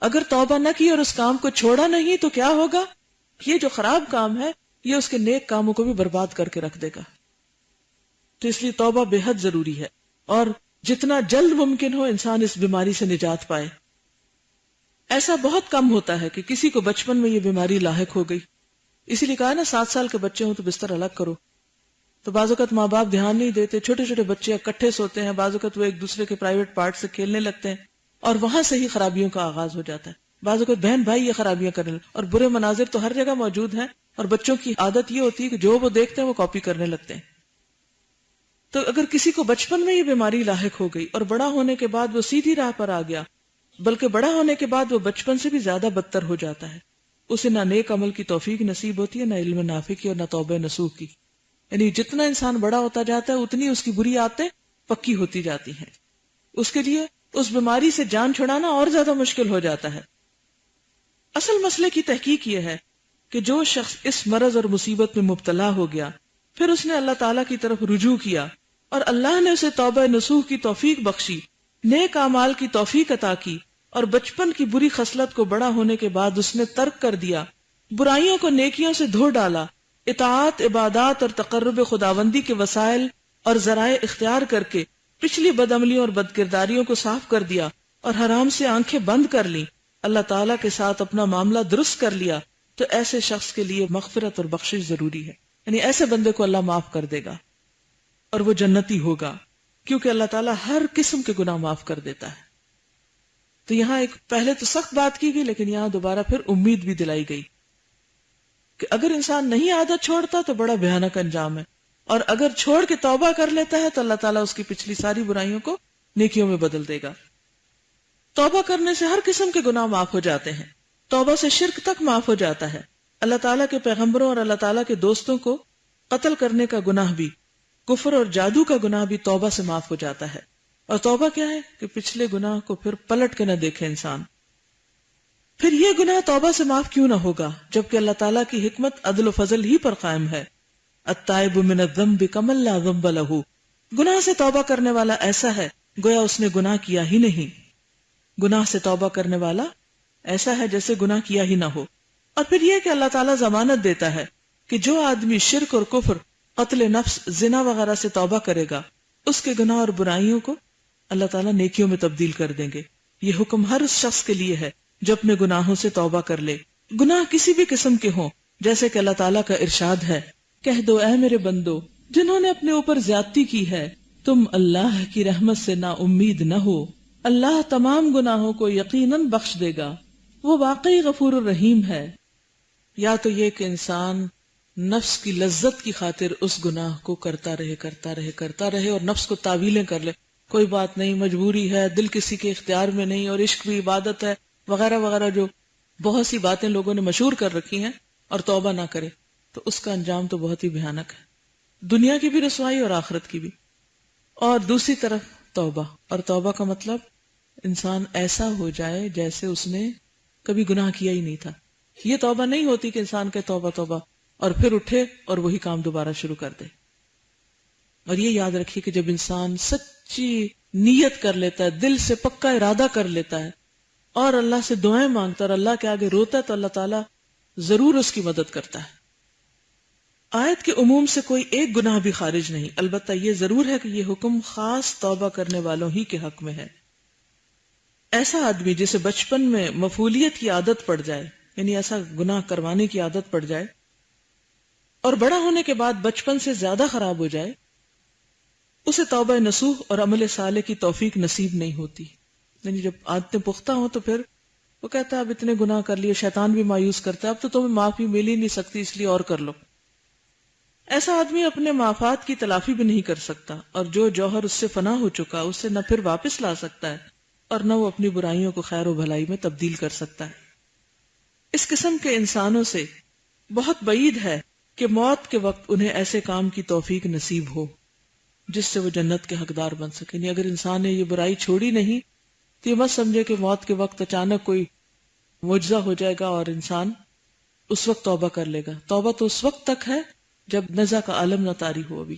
اگر توبہ نہ کی اور اس کام کو چھوڑا نہیں تو کیا ہوگا؟ یہ جو خراب کام ہے یہ اس کے نیک کاموں کو بھی برباد کر کے رکھ دے گا۔ تو اس لیے توبہ بے حد ضروری ہے، اور جتنا جلد ممکن ہو انسان اس بیماری سے نجات پائے۔ ایسا بہت کم ہوتا ہے کہ کسی کو بچپن میں یہ بیماری لاحق ہو گئی، اسی لیے کہا نا 7 سال کے بچے ہوں تو بستر الگ کرو۔ تو بعض اوقات ماں باپ دھیان نہیں دیتے، چھوٹے چھوٹے بچے اکٹھے سوتے ہیں، بعض اوقات وہ ایک دوسرے کے پرائیویٹ پارٹ سے کھیلنے لگتے ہیں، اور وہاں سے ہی خرابیوں کا آغاز ہو جاتا ہے۔ بعض اوقات بہن بھائی یہ خرابیاں کرنے لگتے ہیں، اور برے مناظر تو ہر جگہ موجود ہیں، اور بچوں کی عادت یہ ہوتی ہے کہ جو وہ دیکھتے ہیں وہ کاپی کرنے لگتے ہیں۔ تو اگر کسی کو بچپن میں یہ بیماری لاحق ہو گئی اور بڑا ہونے کے بعد وہ سیدھی راہ پر آ گیا، بلکہ بڑا ہونے کے بعد وہ بچپن سے بھی زیادہ بدتر ہو جاتا ہے، اسے نہ نیک عمل کی توفیق نصیب ہوتی ہے، نہ علم نافع کی، اور نہ توبہ نصوح کی۔ یعنی جتنا انسان بڑا ہوتا جاتا ہے اتنی اس کی بری عادتیں پکی ہوتی جاتی ہیں، اس کے لیے اس بیماری سے جان چھڑانا اور زیادہ مشکل ہو جاتا ہے۔ اصل مسئلے کی تحقیق یہ ہے کہ جو شخص اس مرض اور مصیبت میں مبتلا ہو گیا، پھر اس نے اللہ تعالیٰ کی طرف رجوع کیا اور اللہ نے اسے توبہ نصوح کی توفیق بخشی، نیک اعمال کی توفیق عطا کی، اور بچپن کی بری خصلت کو بڑا ہونے کے بعد اس نے ترک کر دیا، برائیوں کو نیکیوں سے دھو ڈالا، اطاعت، عبادات اور تقرب خداوندی کے وسائل اور ذرائع اختیار کر کے پچھلی بدعملیوں اور بدکرداریوں کو صاف کر دیا اور حرام سے آنکھیں بند کر لیں، اللہ تعالیٰ کے ساتھ اپنا معاملہ درست کر لیا، تو ایسے شخص کے لیے مغفرت اور بخشش ضروری ہے۔ یعنی ایسے بندے کو اللہ معاف کر دے گا اور وہ جنتی ہوگا، کیونکہ اللہ تعالیٰ ہر قسم کے گناہ معاف کر دیتا ہے۔ تو یہاں ایک پہلے تو سخت بات کی گئی، لیکن یہاں دوبارہ پھر امید بھی دلائی گئی کہ اگر انسان نہیں عادت چھوڑتا تو بڑا بھیانک انجام ہے، اور اگر چھوڑ کے توبہ کر لیتا ہے تو اللہ تعالیٰ اس کی پچھلی ساری برائیوں کو نیکیوں میں بدل دے گا۔ توبہ کرنے سے ہر قسم کے گناہ معاف ہو جاتے ہیں، توبہ سے شرک تک معاف ہو جاتا ہے، اللہ تعالیٰ کے پیغمبروں اور اللہ تعالیٰ کے دوستوں کو قتل کرنے کا گناہ بھی، کفر اور جادو کا گناہ بھی توبہ سے معاف ہو جاتا ہے۔ اور توبہ کیا ہے کہ پچھلے گناہ کو پھر پلٹ کے نہ دیکھے انسان۔ پھر یہ گناہ توبہ سے معاف کیوں نہ ہوگا جبکہ اللہ تعالیٰ کی حکمت عدل و فضل ہی پر قائم ہے۔ التائب من الذنب کمن لا ذنب لہ، گناہ سے توبہ کرنے والا ایسا ہے گویا اس نے گناہ کیا ہی نہیں۔ گناہ سے توبہ کرنے والا ایسا ہے جیسے گناہ کیا ہی نہ ہو۔ اور پھر یہ کہ اللہ تعالیٰ ضمانت دیتا ہے کہ جو آدمی شرک اور کفر، قتل نفس، زنا وغیرہ سے توبہ کرے گا، اس کے گناہ اور برائیوں کو اللہ تعالیٰ نیکیوں میں تبدیل کر دیں گے. یہ حکم ہر اس شخص کے لیے ہے جو اپنے گناہوں سے توبہ کر لے. گناہ کسی بھی قسم کے ہوں، جیسے کہ اللہ تعالیٰ کا ارشاد ہے، کہہ دو اے میرے بندو جنہوں نے اپنے اوپر زیادتی کی ہے، تم اللہ کی رحمت سے نا امید نہ ہو، اللہ تمام گناہوں کو یقیناً بخش دے گا، وہ واقعی غفور الرحیم ہے. یا تو یہ کہ انسان نفس کی لذت کی خاطر اس گناہ کو کرتا رہے اور نفس کو تعویلیں کر لے، کوئی بات نہیں، مجبوری ہے، دل کسی کے اختیار میں نہیں، اور عشق بھی عبادت ہے وغیرہ وغیرہ، جو بہت سی باتیں لوگوں نے مشہور کر رکھی ہیں، اور توبہ نہ کرے تو اس کا انجام تو بہت ہی بھیانک ہے، دنیا کی بھی رسوائی اور آخرت کی بھی. اور دوسری طرف توبہ، اور توبہ کا مطلب انسان ایسا ہو جائے جیسے اس نے کبھی گناہ کیا ہی نہیں تھا. یہ توبہ نہیں ہوتی کہ انسان کہ توبہ توبہ اور پھر اٹھے اور وہی کام دوبارہ شروع کر دے. اور یہ یاد رکھیے کہ جب انسان سچی نیت کر لیتا ہے، دل سے پکا ارادہ کر لیتا ہے اور اللہ سے دعائیں مانگتا ہے اور اللہ کے آگے روتا ہے، تو اللہ تعالیٰ ضرور اس کی مدد کرتا ہے. آیت کے عموم سے کوئی ایک گناہ بھی خارج نہیں، البتہ یہ ضرور ہے کہ یہ حکم خاص توبہ کرنے والوں ہی کے حق میں ہے. ایسا آدمی جسے بچپن میں مفعولیت کی عادت پڑ جائے، یعنی ایسا گناہ کروانے کی عادت پڑ جائے اور بڑا ہونے کے بعد بچپن سے زیادہ خراب ہو جائے، اسے توبہ نصوح اور عمل صالح کی توفیق نصیب نہیں ہوتی. یعنی جب عادتیں پختہ ہوں تو پھر وہ کہتا ہے اب اتنے گناہ کر لیے، شیطان بھی مایوس کرتا ہے، اب تو تمہیں معافی مل ہی نہیں سکتی، اس لیے اور کر لو. ایسا آدمی اپنے معافات کی تلافی بھی نہیں کر سکتا، اور جو جوہر اس سے فنا ہو چکا اسے نہ پھر واپس لا سکتا ہے اور نہ وہ اپنی برائیوں کو خیر و بھلائی میں تبدیل کر سکتا ہے. اس قسم کے انسانوں سے بہت بعید ہے کہ موت کے وقت انہیں ایسے کام کی توفیق نصیب ہو جس سے وہ جنت کے حقدار بن سکے. یعنی اگر انسان نے یہ برائی چھوڑی نہیں تو یہ مت سمجھے کہ موت کے وقت اچانک کوئی معجزہ ہو جائے گا اور انسان اس وقت توبہ کر لے گا. توبہ تو اس وقت تک ہے جب نزع کا عالم نہ طاری ہو. ابھی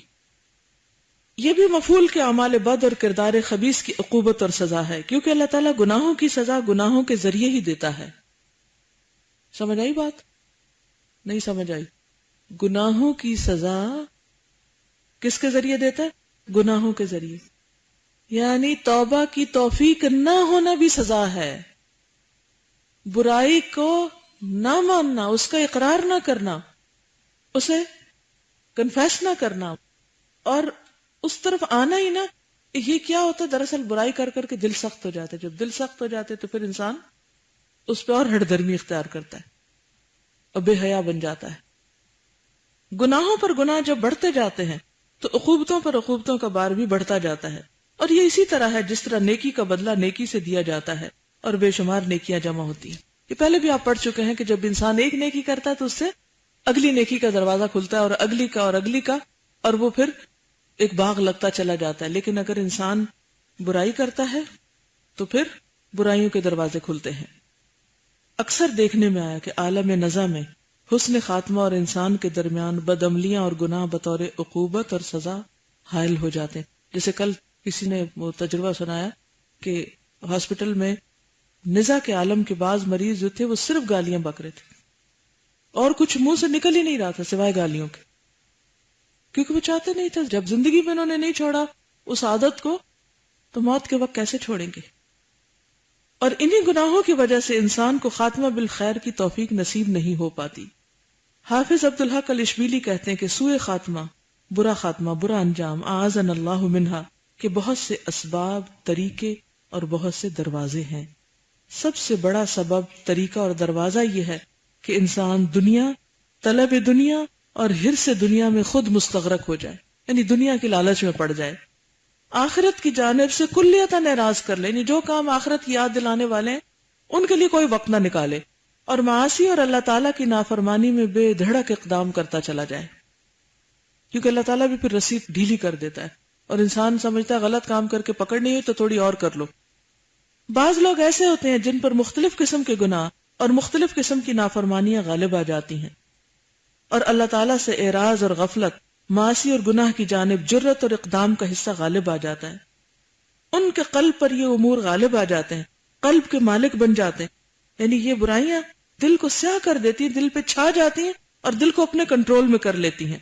یہ بھی مفعول کے اعمال بد اور کردار خبیث کی عقوبت اور سزا ہے، کیونکہ اللہ تعالیٰ گناہوں کی سزا گناہوں کے ذریعے ہی دیتا ہے. سمجھ آئی بات؟ نہیں سمجھ آئی؟ گناہوں کی سزا کس کے ذریعے دیتا ہے؟ گناہوں کے ذریعے. یعنی توبہ کی توفیق نہ ہونا بھی سزا ہے، برائی کو نہ ماننا، اس کا اقرار نہ کرنا، اسے کنفیس نہ کرنا اور اس طرف آنا ہی نہ. یہ کیا ہوتا ہے؟ دراصل برائی کر کر کے دل سخت ہو جاتا ہے. جب دل سخت ہو جاتے تو پھر انسان اس پہ اور ہٹ درمی اختیار کرتا ہے اور بے حیا بن جاتا ہے. گناہوں پر گناہ جب بڑھتے جاتے ہیں تو عقوبتوں پر عقوبتوں کا بار بھی بڑھتا جاتا ہے. اور یہ اسی طرح ہے جس طرح نیکی کا بدلہ نیکی سے دیا جاتا ہے اور بے شمار نیکیاں جمع ہوتی ہیں. یہ پہلے بھی آپ پڑھ چکے ہیں کہ جب انسان ایک نیکی کرتا ہے تو اس سے اگلی نیکی کا دروازہ کھلتا ہے اور اگلی کا اور اگلی کا، اور وہ پھر ایک باغ لگتا چلا جاتا ہے. لیکن اگر انسان برائی کرتا ہے تو پھر برائیوں کے دروازے کھلتے ہیں. اکثر دیکھنے میں آیا کہ عالم نزع میں حسن خاتمہ اور انسان کے درمیان بدعملیاں اور گناہ بطور عقوبت اور سزا حائل ہو جاتے ہیں. جیسے کل کسی نے وہ تجربہ سنایا کہ ہاسپٹل میں نزع کے عالم کے بعض مریض جو تھے وہ صرف گالیاں بک رہے تھے اور کچھ منہ سے نکل ہی نہیں رہا تھا سوائے گالیوں کے، کیونکہ وہ چاہتے نہیں تھے. جب زندگی میں انہوں نے نہیں چھوڑا اس عادت کو تو موت کے وقت کیسے چھوڑیں گے؟ اور انہی گناہوں کی وجہ سے انسان کو خاتمہ بالخیر کی توفیق نصیب نہیں ہو پاتی. حافظ عبدالحق الاشبیلی کہتے ہیں کہ سوء خاتمہ، برا انجام، اعاذنا اللہ منہا، کہ بہت سے اسباب، طریقے اور بہت سے دروازے ہیں. سب سے بڑا سبب، طریقہ اور دروازہ یہ ہے کہ انسان دنیا، طلب دنیا اور حرص دنیا میں خود مستغرق ہو جائے، یعنی دنیا کی لالچ میں پڑ جائے. آخرت کی جانب سے کلیتاً اعراض کر لے، یعنی جو کام آخرت کی یاد دلانے والے ہیں ان کے لیے کوئی وقت نہ نکالے، اور معاصی اور اللہ تعالیٰ کی نافرمانی میں بے دھڑک اقدام کرتا چلا جائے، کیونکہ اللہ تعالیٰ بھی پھر رسی ڈھیلی کر دیتا ہے اور انسان سمجھتا ہے غلط کام کر کے پکڑ نہیں ہوئی تو تھوڑی اور کر لو. بعض لوگ ایسے ہوتے ہیں جن پر مختلف قسم کے گناہ اور مختلف قسم کی نافرمانیاں غالب آ جاتی ہیں، اور اللہ تعالیٰ سے اعراض اور غفلت، معاصی اور گناہ کی جانب جرت اور اقدام کا حصہ غالب آ جاتا ہے. ان کے قلب پر یہ امور غالب آ جاتے ہیں، قلب کے مالک بن جاتے ہیں. یعنی یہ برائیاں دل کو سیاہ کر دیتی ہیں، دل پہ چھا جاتی ہیں اور دل کو اپنے کنٹرول میں کر لیتی ہیں،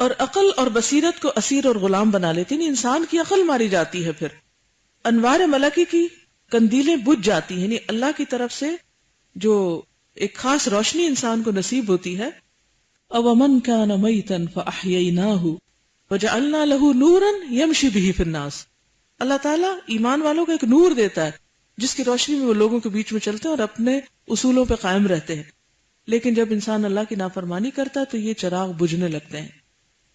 اور عقل اور بصیرت کو اسیر اور غلام بنا لیتی ہیں. انسان کی عقل ماری جاتی ہے پھر انوار ملکی کی کندیلیں بجھ جاتی ہیں، یعنی اللہ کی طرف سے جو ایک خاص روشنی انسان کو نصیب ہوتی ہے. اومن کان میتا فاحییناہ وجعلنا لہ نورا یمشی بہ فی الناس. اللہ تعالیٰ ایمان والوں کو ایک نور دیتا ہے جس کی روشنی میں وہ لوگوں کے بیچ میں چلتے ہیں اور اپنے اصولوں پہ قائم رہتے ہیں. لیکن جب انسان اللہ کی نافرمانی کرتا ہے تو یہ چراغ بجھنے لگتے ہیں.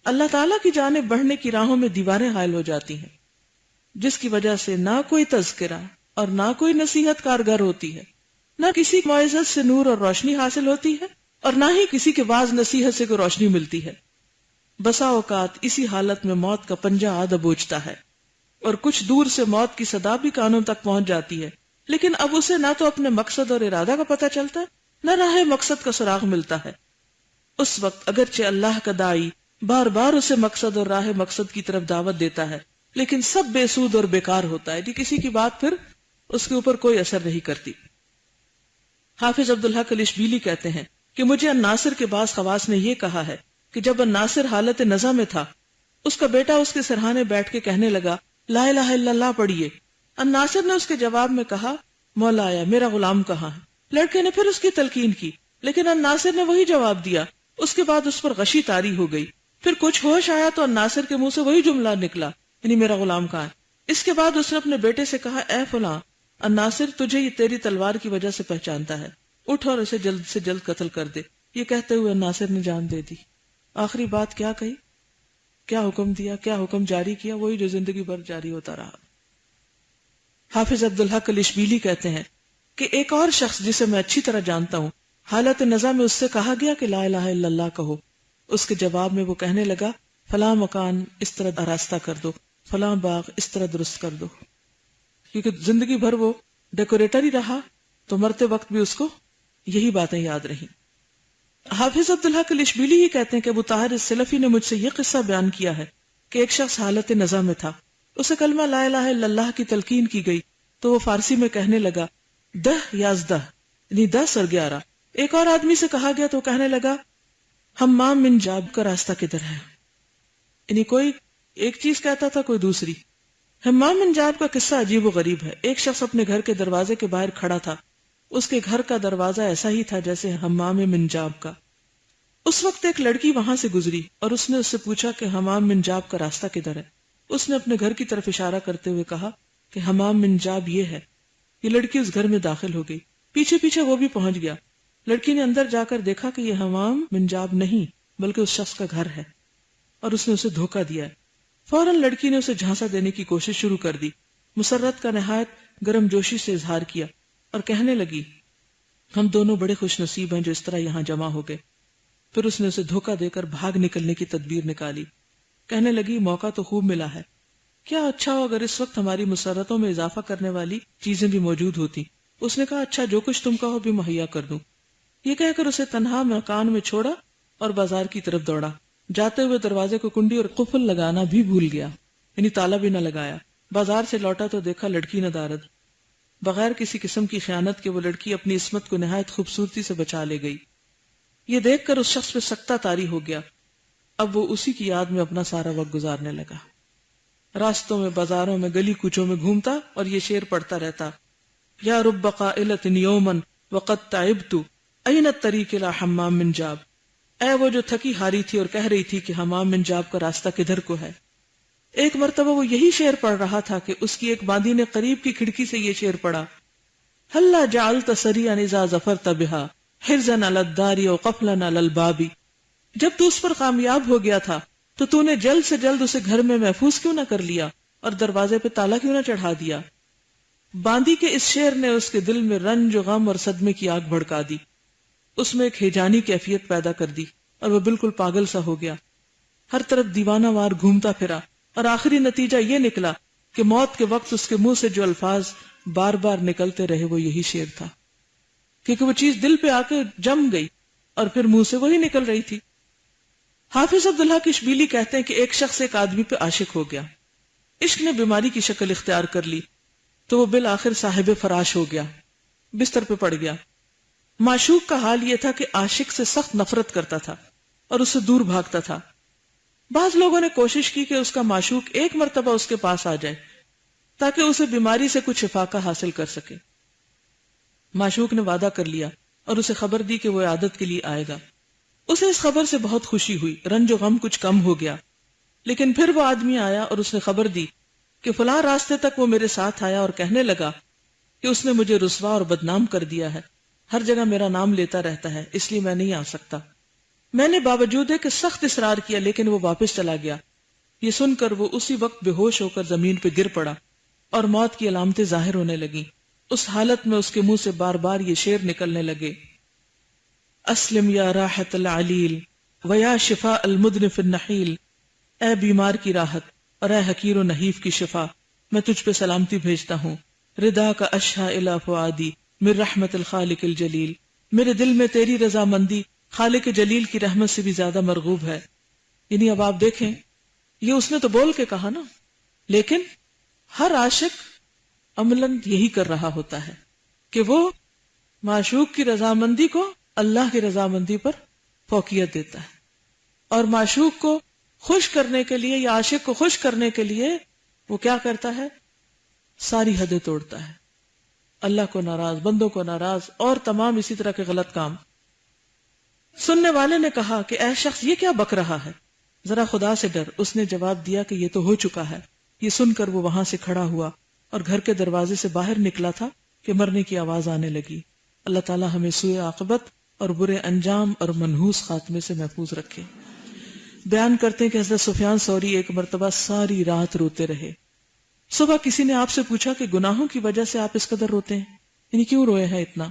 اللہ تعالیٰ کی جانب بڑھنے کی راہوں میں دیواریں حائل ہو جاتی ہیں، جس کی وجہ سے نہ کوئی تذکرہ اور نہ کوئی نصیحت کارگر ہوتی ہے، نہ کسی معزت سے نور اور روشنی حاصل ہوتی ہے، اور نہ ہی کسی کے واعظ نصیحت سے کوئی روشنی ملتی ہے. بسا اوقات اسی حالت میں موت کا پنجہ آ دبوچتا ہے اور کچھ دور سے موت کی صدا بھی کانوں تک پہنچ جاتی ہے، لیکن اب اسے نہ تو اپنے مقصد اور ارادہ کا پتہ چلتا ہے نہ راہ مقصد کا سراغ ملتا ہے. اس وقت اگرچہ اللہ کا داعی بار بار اسے مقصد اور راہ مقصد کی طرف دعوت دیتا ہے، لیکن سب بے سود اور بیکار ہوتا ہے، کسی کی بات پھر اس کے اوپر کوئی اثر نہیں کرتی. حافظ عبدالحق الاشبیلی کہتے ہیں کہ مجھے الناصر کے بعض خواص نے یہ کہا ہے کہ جب الناصر حالت نزع میں تھا، اس کا بیٹا اس کے سرہانے بیٹھ کے کہنے لگا لا الہ الا اللہ پڑھیے. الناصر نے اس کے جواب میں کہا مولایا میرا غلام کہاں ہے. لڑکے نے پھر اس کی تلقین کی، لیکن الناصر نے وہی جواب دیا. اس کے بعد اس پر غشی طاری ہو گئی. پھر کچھ ہوش آیا تو الناصر کے منہ سے وہی جملہ نکلا، یعنی میرا غلام کہاں ہے. اس کے بعد اس نے اپنے بیٹے سے کہا اے فلاں، الناصر تجھے یہ تیری تلوار کی وجہ سے پہچانتا ہے، اٹھ اور اسے جلد سے جلد قتل کر دے. یہ کہتے ہوئے الناصر نے جان دے دی. آخری بات کیا کہی، کیا حکم دیا، کیا حکم جاری کیا، وہی جو زندگی بھر جاری ہوتا رہا. حافظ عبدالحق الاشبیلی کہتے ہیں کہ ایک اور شخص جسے میں اچھی طرح جانتا ہوں، حالت نزع میں اس سے کہا گیا کہ لا الہ الا اللہ کہو. اس کے جواب میں وہ کہنے لگا فلاں مکان اس طرح آراستہ کر دو، فلاں باغ اس طرح درست کر دو. کیونکہ زندگی بھر وہ ڈیکوریٹر ہی رہا تو مرتے وقت بھی اس کو یہی باتیں یاد رہیں. حافظ عبدالحق الاشبیلی ہی کہتے ہیں کہ ابو طاہر السلفی نے مجھ سے یہ قصہ بیان کیا ہے کہ ایک شخص حالت نزع میں تھا، اسے کلمہ لا الہ الا اللہ کی تلقین کی گئی تو وہ فارسی میں کہنے لگا 10 یعنی 10 اور 11. ایک اور آدمی سے کہا گیا تو کہنے لگا حمام من جاب کا راستہ کدھر ہے، یعنی کوئی ایک چیز کہتا تھا کوئی دوسری. حمام من جاب کا قصہ عجیب و غریب ہے. ایک شخص اپنے گھر کے دروازے کے باہر کھڑا تھا، اس کے گھر کا دروازہ ایسا ہی تھا جیسے حمام من جاب کا. اس وقت ایک لڑکی وہاں سے گزری اور اس نے اس سے پوچھا کہ حمام من جاب کا راستہ کدھر ہے. اس نے اپنے گھر کی طرف اشارہ کرتے ہوئے کہا کہ حمام من جاب یہ ہے. یہ لڑکی اس گھر میں داخل ہو گئی، پیچھے پیچھے وہ بھی پہنچ گیا. لڑکی نے اندر جا کر دیکھا کہ یہ حمام من جاب نہیں بلکہ اس شخص کا گھر ہے اور اس نے اسے دھوکہ دیا ہے. فوراً لڑکی نے اسے جھانسا دینے کی کوشش شروع کر دی. مسرت کا نہایت گرم جوشی سے اظہار کیا اور کہنے لگی ہم دونوں بڑے خوش نصیب ہیں جو اس طرح یہاں جمع ہو گئے. پھر اس نے اسے دھوکہ دے کر بھاگ نکلنے کی تدبیر نکالی. کہنے لگی موقع تو خوب ملا ہے، کیا اچھا ہو اگر اس وقت ہماری مسرتوں میں اضافہ کرنے والی چیزیں بھی موجود ہوتی. اس نے کہا اچھا جو کچھ تم کہو بھی مہیا کر دوں. یہ کہہ کر اسے تنہا مکان میں چھوڑا اور بازار کی طرف دوڑا. جاتے ہوئے دروازے کو کنڈی اور قفل لگانا بھی بھول گیا، یعنی تالا بھی نہ لگایا. بازار سے لوٹا تو دیکھا لڑکی ندارد. بغیر کسی قسم کی خیانت کے وہ لڑکی اپنی عصمت کو نہایت خوبصورتی سے بچا لے گئی. یہ دیکھ کر اس شخص پہ سکتہ طاری ہو گیا. اب وہ اسی کی یاد میں اپنا سارا وقت گزارنے لگا. راستوں میں، بازاروں میں، گلی کوچوں میں گھومتا اور یہ شعر پڑھتا رہتا یا رب قائلۃ یوما وقد تعبت این الطریق الی حمام من جاب. اے وہ جو تھکی ہاری تھی اور کہہ رہی تھی کہ حمام من جاب کا راستہ کدھر کو ہے. ایک مرتبہ وہ یہی شعر پڑھ رہا تھا کہ اس کی ایک باندی نے قریب کی کھڑکی سے یہ شعر پڑھا ہلا جعلت سریعا اذا ظفرت بها حرزا علی الدار وقفلا علی الباب. جب تو اس پر کامیاب ہو گیا تھا تو نے جلد سے جلد اسے گھر میں محفوظ کیوں نہ کر لیا اور دروازے پہ تالا کیوں نہ چڑھا دیا. باندی کے اس شعر نے اس کے دل میں رنج و غم اور صدمے کی آگ بھڑکا دی. اس میں ایک ہیجانی کیفیت پیدا کر دی اور وہ بالکل پاگل سا ہو گیا. ہر طرف دیوانہ وار گھومتا پھرا اور آخری نتیجہ یہ نکلا کہ موت کے وقت اس کے منہ سے جو الفاظ بار بار نکلتے رہے وہ یہی شعر تھا، کیونکہ وہ چیز دل پہ آ کے جم گئی اور پھر منہ سے وہی نکل رہی تھی. حافظ عبدالحق اشبیلی کہتے ہیں کہ ایک شخص ایک آدمی پہ عاشق ہو گیا. عشق نے بیماری کی شکل اختیار کر لی تو وہ بالآخر صاحب فراش ہو گیا، بستر پہ پڑ گیا. معشوق کا حال یہ تھا کہ عاشق سے سخت نفرت کرتا تھا اور اس سے دور بھاگتا تھا. بعض لوگوں نے کوشش کی کہ اس کا معشوق ایک مرتبہ اس کے پاس آ جائے، تاکہ اسے بیماری سے کچھ افاقہ حاصل کر سکے۔ معشوق نے وعدہ کر لیا اور اسے خبر دی کہ وہ عیادت کے لیے آئے گا۔ اسے اس خبر سے بہت خوشی ہوئی، رنج و غم کچھ کم ہو گیا۔ لیکن پھر وہ آدمی آیا اور اس نے خبر دی کہ فلاں راستے تک وہ میرے ساتھ آیا اور کہنے لگا کہ اس نے مجھے رسوا اور بدنام کر دیا ہے، ہر جگہ میرا نام لیتا رہتا ہے، اس لیے میں نہیں آ سکتا۔ میں نے باوجود کہ سخت اصرار کیا لیکن وہ واپس چلا گیا۔ یہ سن کر وہ اسی وقت بے ہوش ہو کر زمین پہ گر پڑا اور موت کی علامتیں ظاہر ہونے لگیں۔ اس حالت میں اس کے منہ سے بار بار یہ شعر نکلنے لگے: اسلم یا راحت العلیل ویا شفاء المدنف النحیل، اے بیمار کی راحت اور اے حقیر و نحیف کی شفا، میں تجھ پہ سلامتی بھیجتا ہوں۔ ردا کا اشہا الی فؤادی من رحمت الخالق الجلیل، میرے دل میں تیری رضا مندی خالق جلیل کی رحمت سے بھی زیادہ مرغوب ہے۔ یعنی اب آپ دیکھیں، یہ اس نے تو بول کے کہا نا، لیکن ہر عاشق عملاً یہی کر رہا ہوتا ہے کہ وہ معشوق کی رضامندی کو اللہ کی رضامندی پر فوقیت دیتا ہے، اور معشوق کو خوش کرنے کے لیے یا عاشق کو خوش کرنے کے لیے وہ کیا کرتا ہے؟ ساری حدیں توڑتا ہے، اللہ کو ناراض، بندوں کو ناراض، اور تمام اسی طرح کے غلط کام۔ سننے والے نے کہا کہ اے شخص، یہ کیا بک رہا ہے؟ ذرا خدا سے ڈر۔ اس نے جواب دیا کہ یہ تو ہو چکا ہے۔ یہ سن کر وہ وہاں سے کھڑا ہوا اور گھر کے دروازے سے باہر نکلا تھا کہ مرنے کی آواز آنے لگی۔ اللہ تعالی ہمیں سوء عاقبت اور برے انجام اور منحوس خاتمے سے محفوظ رکھے۔ بیان کرتے ہیں کہ حضرت سفیان ثوری ایک مرتبہ ساری رات روتے رہے۔ صبح کسی نے آپ سے پوچھا کہ گناہوں کی وجہ سے آپ اس قدر روتے ہیں، یعنی کیوں روئے ہیں اتنا؟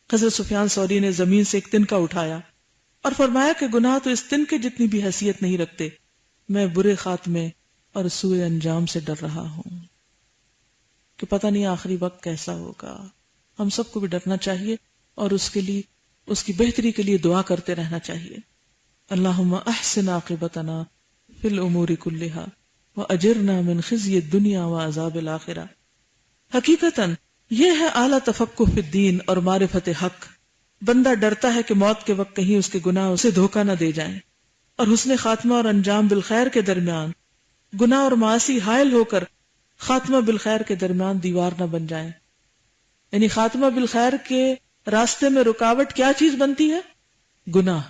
حضرت سفیان ثوری نے زمین سے ایک تنکا اٹھایا اور فرمایا کہ گناہ تو اس تنکے جتنی بھی حیثیت نہیں رکھتے، میں برے خاتمے اور سوء انجام سے ڈر رہا ہوں کہ پتہ نہیں آخری وقت کیسا ہوگا۔ ہم سب کو بھی ڈرنا چاہیے اور اس کے لیے، اس کی بہتری کے لیے دعا کرتے رہنا چاہیے۔ اللہم احسن عاقبتنا فی الامور کلہا واجرنا من خزی الدنیا وعذاب الآخرہ۔ حقیقتاً یہ ہے اعلیٰ تفقہ فی الدین اور معرفت حق۔ بندہ ڈرتا ہے کہ موت کے وقت کہیں اس کے گناہ اسے دھوکہ نہ دے جائیں، اور حسن خاتمہ اور انجام بالخیر کے درمیان گناہ اور معاصی حائل ہو کر خاتمہ بالخیر کے درمیان دیوار نہ بن جائیں۔ یعنی خاتمہ بالخیر کے راستے میں رکاوٹ کیا چیز بنتی ہے؟ گناہ۔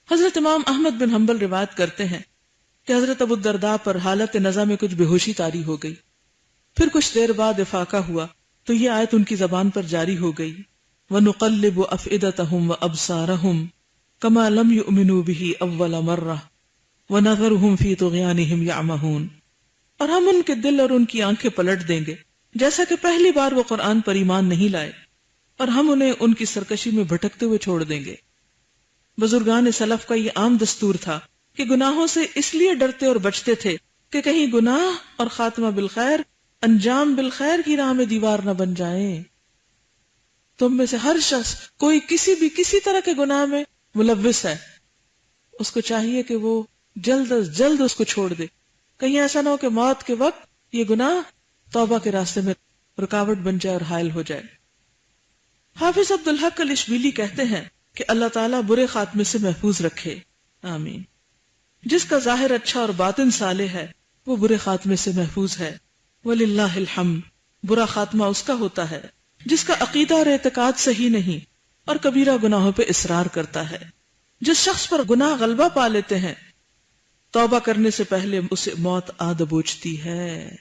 حضرت امام احمد بن حنبل روایت کرتے ہیں کہ حضرت ابو الدرداء پر حالت نزع میں کچھ بے ہوشی طاری ہو گئی، پھر کچھ دیر بعد افاقہ ہوا تو یہ آیت ان کی زبان پر جاری ہو گئی: وَنُقَلِّبُ أَفْئِدَتَهُمْ وَأَبْصَارَهُمْ كَمَا لَمْ يُؤْمِنُوا بِهِ أَوَّلَ مَرَّةٍ وَنَذَرُهُمْ فِي طُغْيَانِهِمْ يَعْمَهُونَ، اور ہم ان کے دل اور ان کی آنکھیں پلٹ دیں گے جیسا کہ پہلی بار وہ قرآن پر ایمان نہیں لائے، اور ہم انہیں ان کی سرکشی میں بھٹکتے ہوئے چھوڑ دیں گے۔ بزرگان سلف کا یہ عام دستور تھا کہ گناہوں سے اس لیے ڈرتے اور بچتے تھے کہ کہیں گناہ اور خاتمہ بالخیر، انجام بالخیر کی راہ میں دیوار نہ بن جائیں۔ تم میں سے ہر شخص کوئی کسی طرح کے گناہ میں ملوث ہے، اس کو چاہیے کہ وہ جلد از جلد اس کو چھوڑ دے، کہیں ایسا نہ ہو کہ موت کے وقت یہ گناہ توبہ کے راستے میں رکاوٹ بن جائے اور حائل ہو جائے۔ حافظ عبدالحق الاشبیلی کہتے ہیں کہ اللہ تعالیٰ برے خاتمے سے محفوظ رکھے، آمین۔ جس کا ظاہر اچھا اور باطن صالح ہے وہ برے خاتمے سے محفوظ ہے، وَلِلَّهِ الْحَمْدُ۔ برا خاتمہ اس کا ہوتا ہے جس کا عقیدہ اور اعتقاد صحیح نہیں اور کبیرہ گناہوں پہ اصرار کرتا ہے۔ جس شخص پر گناہ غلبہ پا لیتے ہیں، توبہ کرنے سے پہلے اسے موت آ دبوچتی ہے،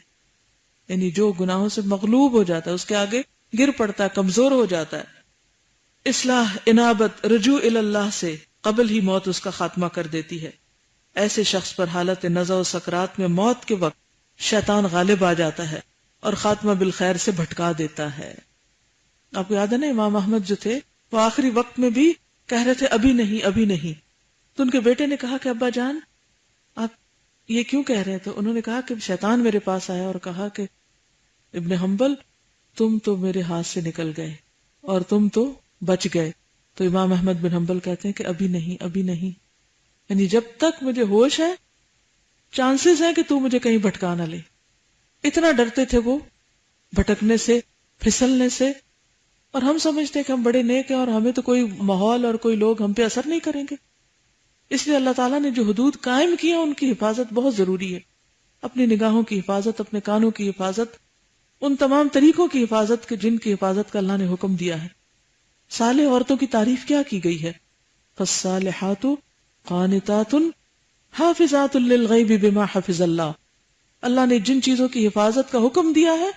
یعنی جو گناہوں سے مغلوب ہو جاتا ہے، اس کے آگے گر پڑتا ہے، کمزور ہو جاتا ہے، اصلاح، انابت، رجوع اللہ سے قبل ہی موت اس کا خاتمہ کر دیتی ہے۔ ایسے شخص پر حالت نزع و سکرات میں موت کے وقت شیطان غالب آ جاتا ہے اور خاتمہ بالخیر سے بھٹکا دیتا ہے۔ آپ کو یاد ہے نا، امام احمد جو تھے وہ آخری وقت میں بھی کہہ رہے تھے ابھی نہیں، ابھی نہیں، تو ان کے بیٹے نے کہا کہ ابا جان آپ یہ کیوں کہہ رہے تھے؟ انہوں نے کہا کہ شیطان میرے پاس آیا اور کہا کہ ابن حنبل تم تو میرے ہاتھ سے نکل گئے اور تم تو بچ گئے۔ تو امام احمد بن حنبل کہتے ہیں کہ ابھی نہیں، ابھی نہیں، یعنی جب تک مجھے ہوش ہے چانسز ہیں کہ تو مجھے کہیں بھٹکا نہ لے۔ اتنا ڈرتے تھے وہ بھٹکنے سے، پھسلنے سے، اور ہم سمجھتے ہیں کہ ہم بڑے نیک ہیں اور ہمیں تو کوئی ماحول اور کوئی لوگ ہم پہ اثر نہیں کریں گے۔ اس لیے اللہ تعالیٰ نے جو حدود قائم کی ہیں ان کی حفاظت بہت ضروری ہے۔ اپنی نگاہوں کی حفاظت، اپنے کانوں کی حفاظت، ان تمام طریقوں کی حفاظت کے جن کی حفاظت کا اللہ نے حکم دیا ہے۔ صالح عورتوں کی تعریف کیا کی گئی ہے؟ فالصالحات قانتات حافظات للغیب بما حفظ اللہ۔ اللہ نے جن چیزوں کی حفاظت کا حکم دیا ہے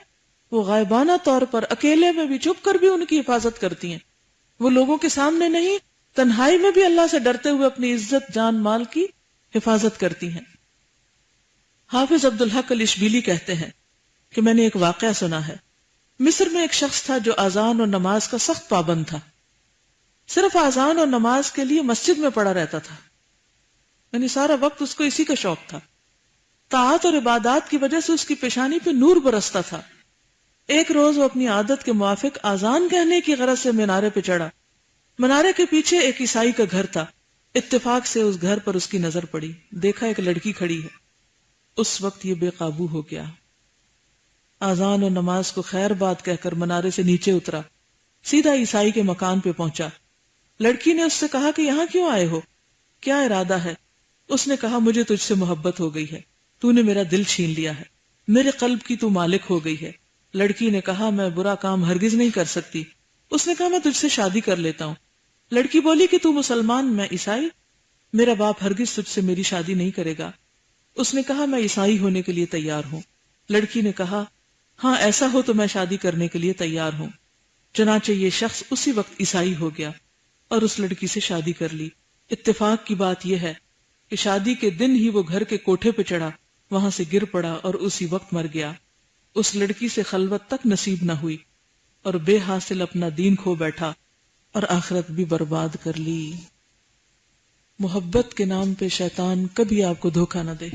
وہ غائبانہ طور پر اکیلے میں بھی چھپ کر بھی ان کی حفاظت کرتی ہیں۔ وہ لوگوں کے سامنے نہیں، تنہائی میں بھی اللہ سے ڈرتے ہوئے اپنی عزت جان مال کی حفاظت کرتی ہیں۔ حافظ عبدالحق الاشبیلی کہتے ہیں کہ میں نے ایک واقعہ سنا ہے۔ مصر میں ایک شخص تھا جو اذان اور نماز کا سخت پابند تھا، صرف اذان اور نماز کے لیے مسجد میں پڑا رہتا تھا، یعنی سارا وقت اس کو اسی کا شوق تھا۔ طاعت اور عبادات کی وجہ سے اس کی پیشانی پہ نور برستا تھا۔ ایک روز وہ اپنی عادت کے موافق اذان کہنے کی غرض سے مینارے پہ چڑھا۔ منارے کے پیچھے ایک عیسائی کا گھر تھا۔ اتفاق سے اس گھر پر اس کی نظر پڑی، دیکھا ایک لڑکی کھڑی ہے۔ اس وقت یہ بے قابو ہو گیا، اذان اور نماز کو خیر بات کہہ کر منارے سے نیچے اترا، سیدھا عیسائی کے مکان پہ پہنچا۔ لڑکی نے اس سے کہا کہ یہاں کیوں آئے ہو، کیا ارادہ ہے؟ اس نے کہا مجھے تجھ سے محبت ہو گئی ہے، تو نے میرا دل چھین لیا ہے، میرے قلب کی تو مالک ہو گئی ہے۔ لڑکی نے کہا میں برا کام ہرگز نہیں کر سکتی۔ اس نے کہا میں تجھ سے شادی کر لیتا ہوں۔ لڑکی بولی کہ تو مسلمان، میں عیسائی، میرا باپ ہرگز تجھ سے میری شادی نہیں کرے گا۔ اس نے کہا میں عیسائی ہونے کے لیے تیار ہوں۔ لڑکی نے کہا ہاں ایسا ہو تو میں شادی کرنے کے لیے تیار ہوں۔ چنانچہ یہ شخص اسی وقت عیسائی ہو گیا اور اس لڑکی سے شادی کر لی۔ اتفاق کی بات یہ ہے کہ شادی کے دن ہی وہ گھر کے کوٹھے پہ چڑھا، وہاں سے گر پڑا اور اسی وقت مر گیا۔ اس لڑکی سے خلوت تک نصیب نہ ہوئی اور بے حاصل اپنا دین کھو بیٹھا اور آخرت بھی برباد کر لی۔ محبت کے نام پہ شیطان کبھی آپ کو دھوکہ نہ دے۔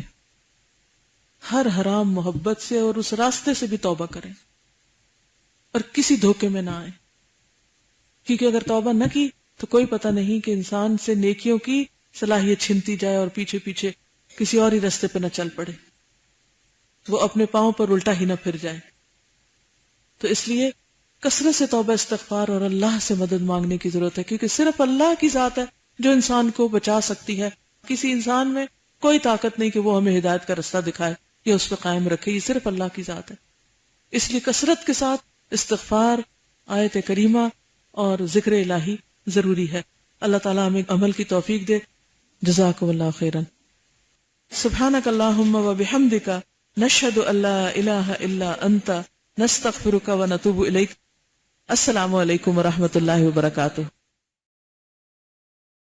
ہر حرام محبت سے اور اس راستے سے بھی توبہ کریں اور کسی دھوکے میں نہ آئیں، کیونکہ اگر توبہ نہ کی تو کوئی پتہ نہیں کہ انسان سے نیکیوں کی صلاحیت چھنتی جائے اور پیچھے پیچھے کسی اور ہی راستے پہ نہ چل پڑے، وہ اپنے پاؤں پر الٹا ہی نہ پھر جائے۔ تو اس لیے کثرت سے توبہ استغفار اور اللہ سے مدد مانگنے کی ضرورت ہے، کیونکہ صرف اللہ کی ذات ہے جو انسان کو بچا سکتی ہے۔ کسی انسان میں کوئی طاقت نہیں کہ وہ ہمیں ہدایت کا راستہ دکھائے یا اس پہ قائم رکھے، یہ صرف اللہ کی ذات ہے۔ اس لیے کثرت کے ساتھ استغفار، آیت کریمہ اور ذکر الہی ضروری ہے۔ اللہ تعالیٰ ہمیں عمل کی توفیق دے۔ جزاکم اللہ خیرا۔ سبحانک اللہم و بحمدک، نشہد ان لا الہ الا انت، نستغفرک و نتوب الیک۔ السلام علیکم و رحمۃ اللہ وبرکاتہ۔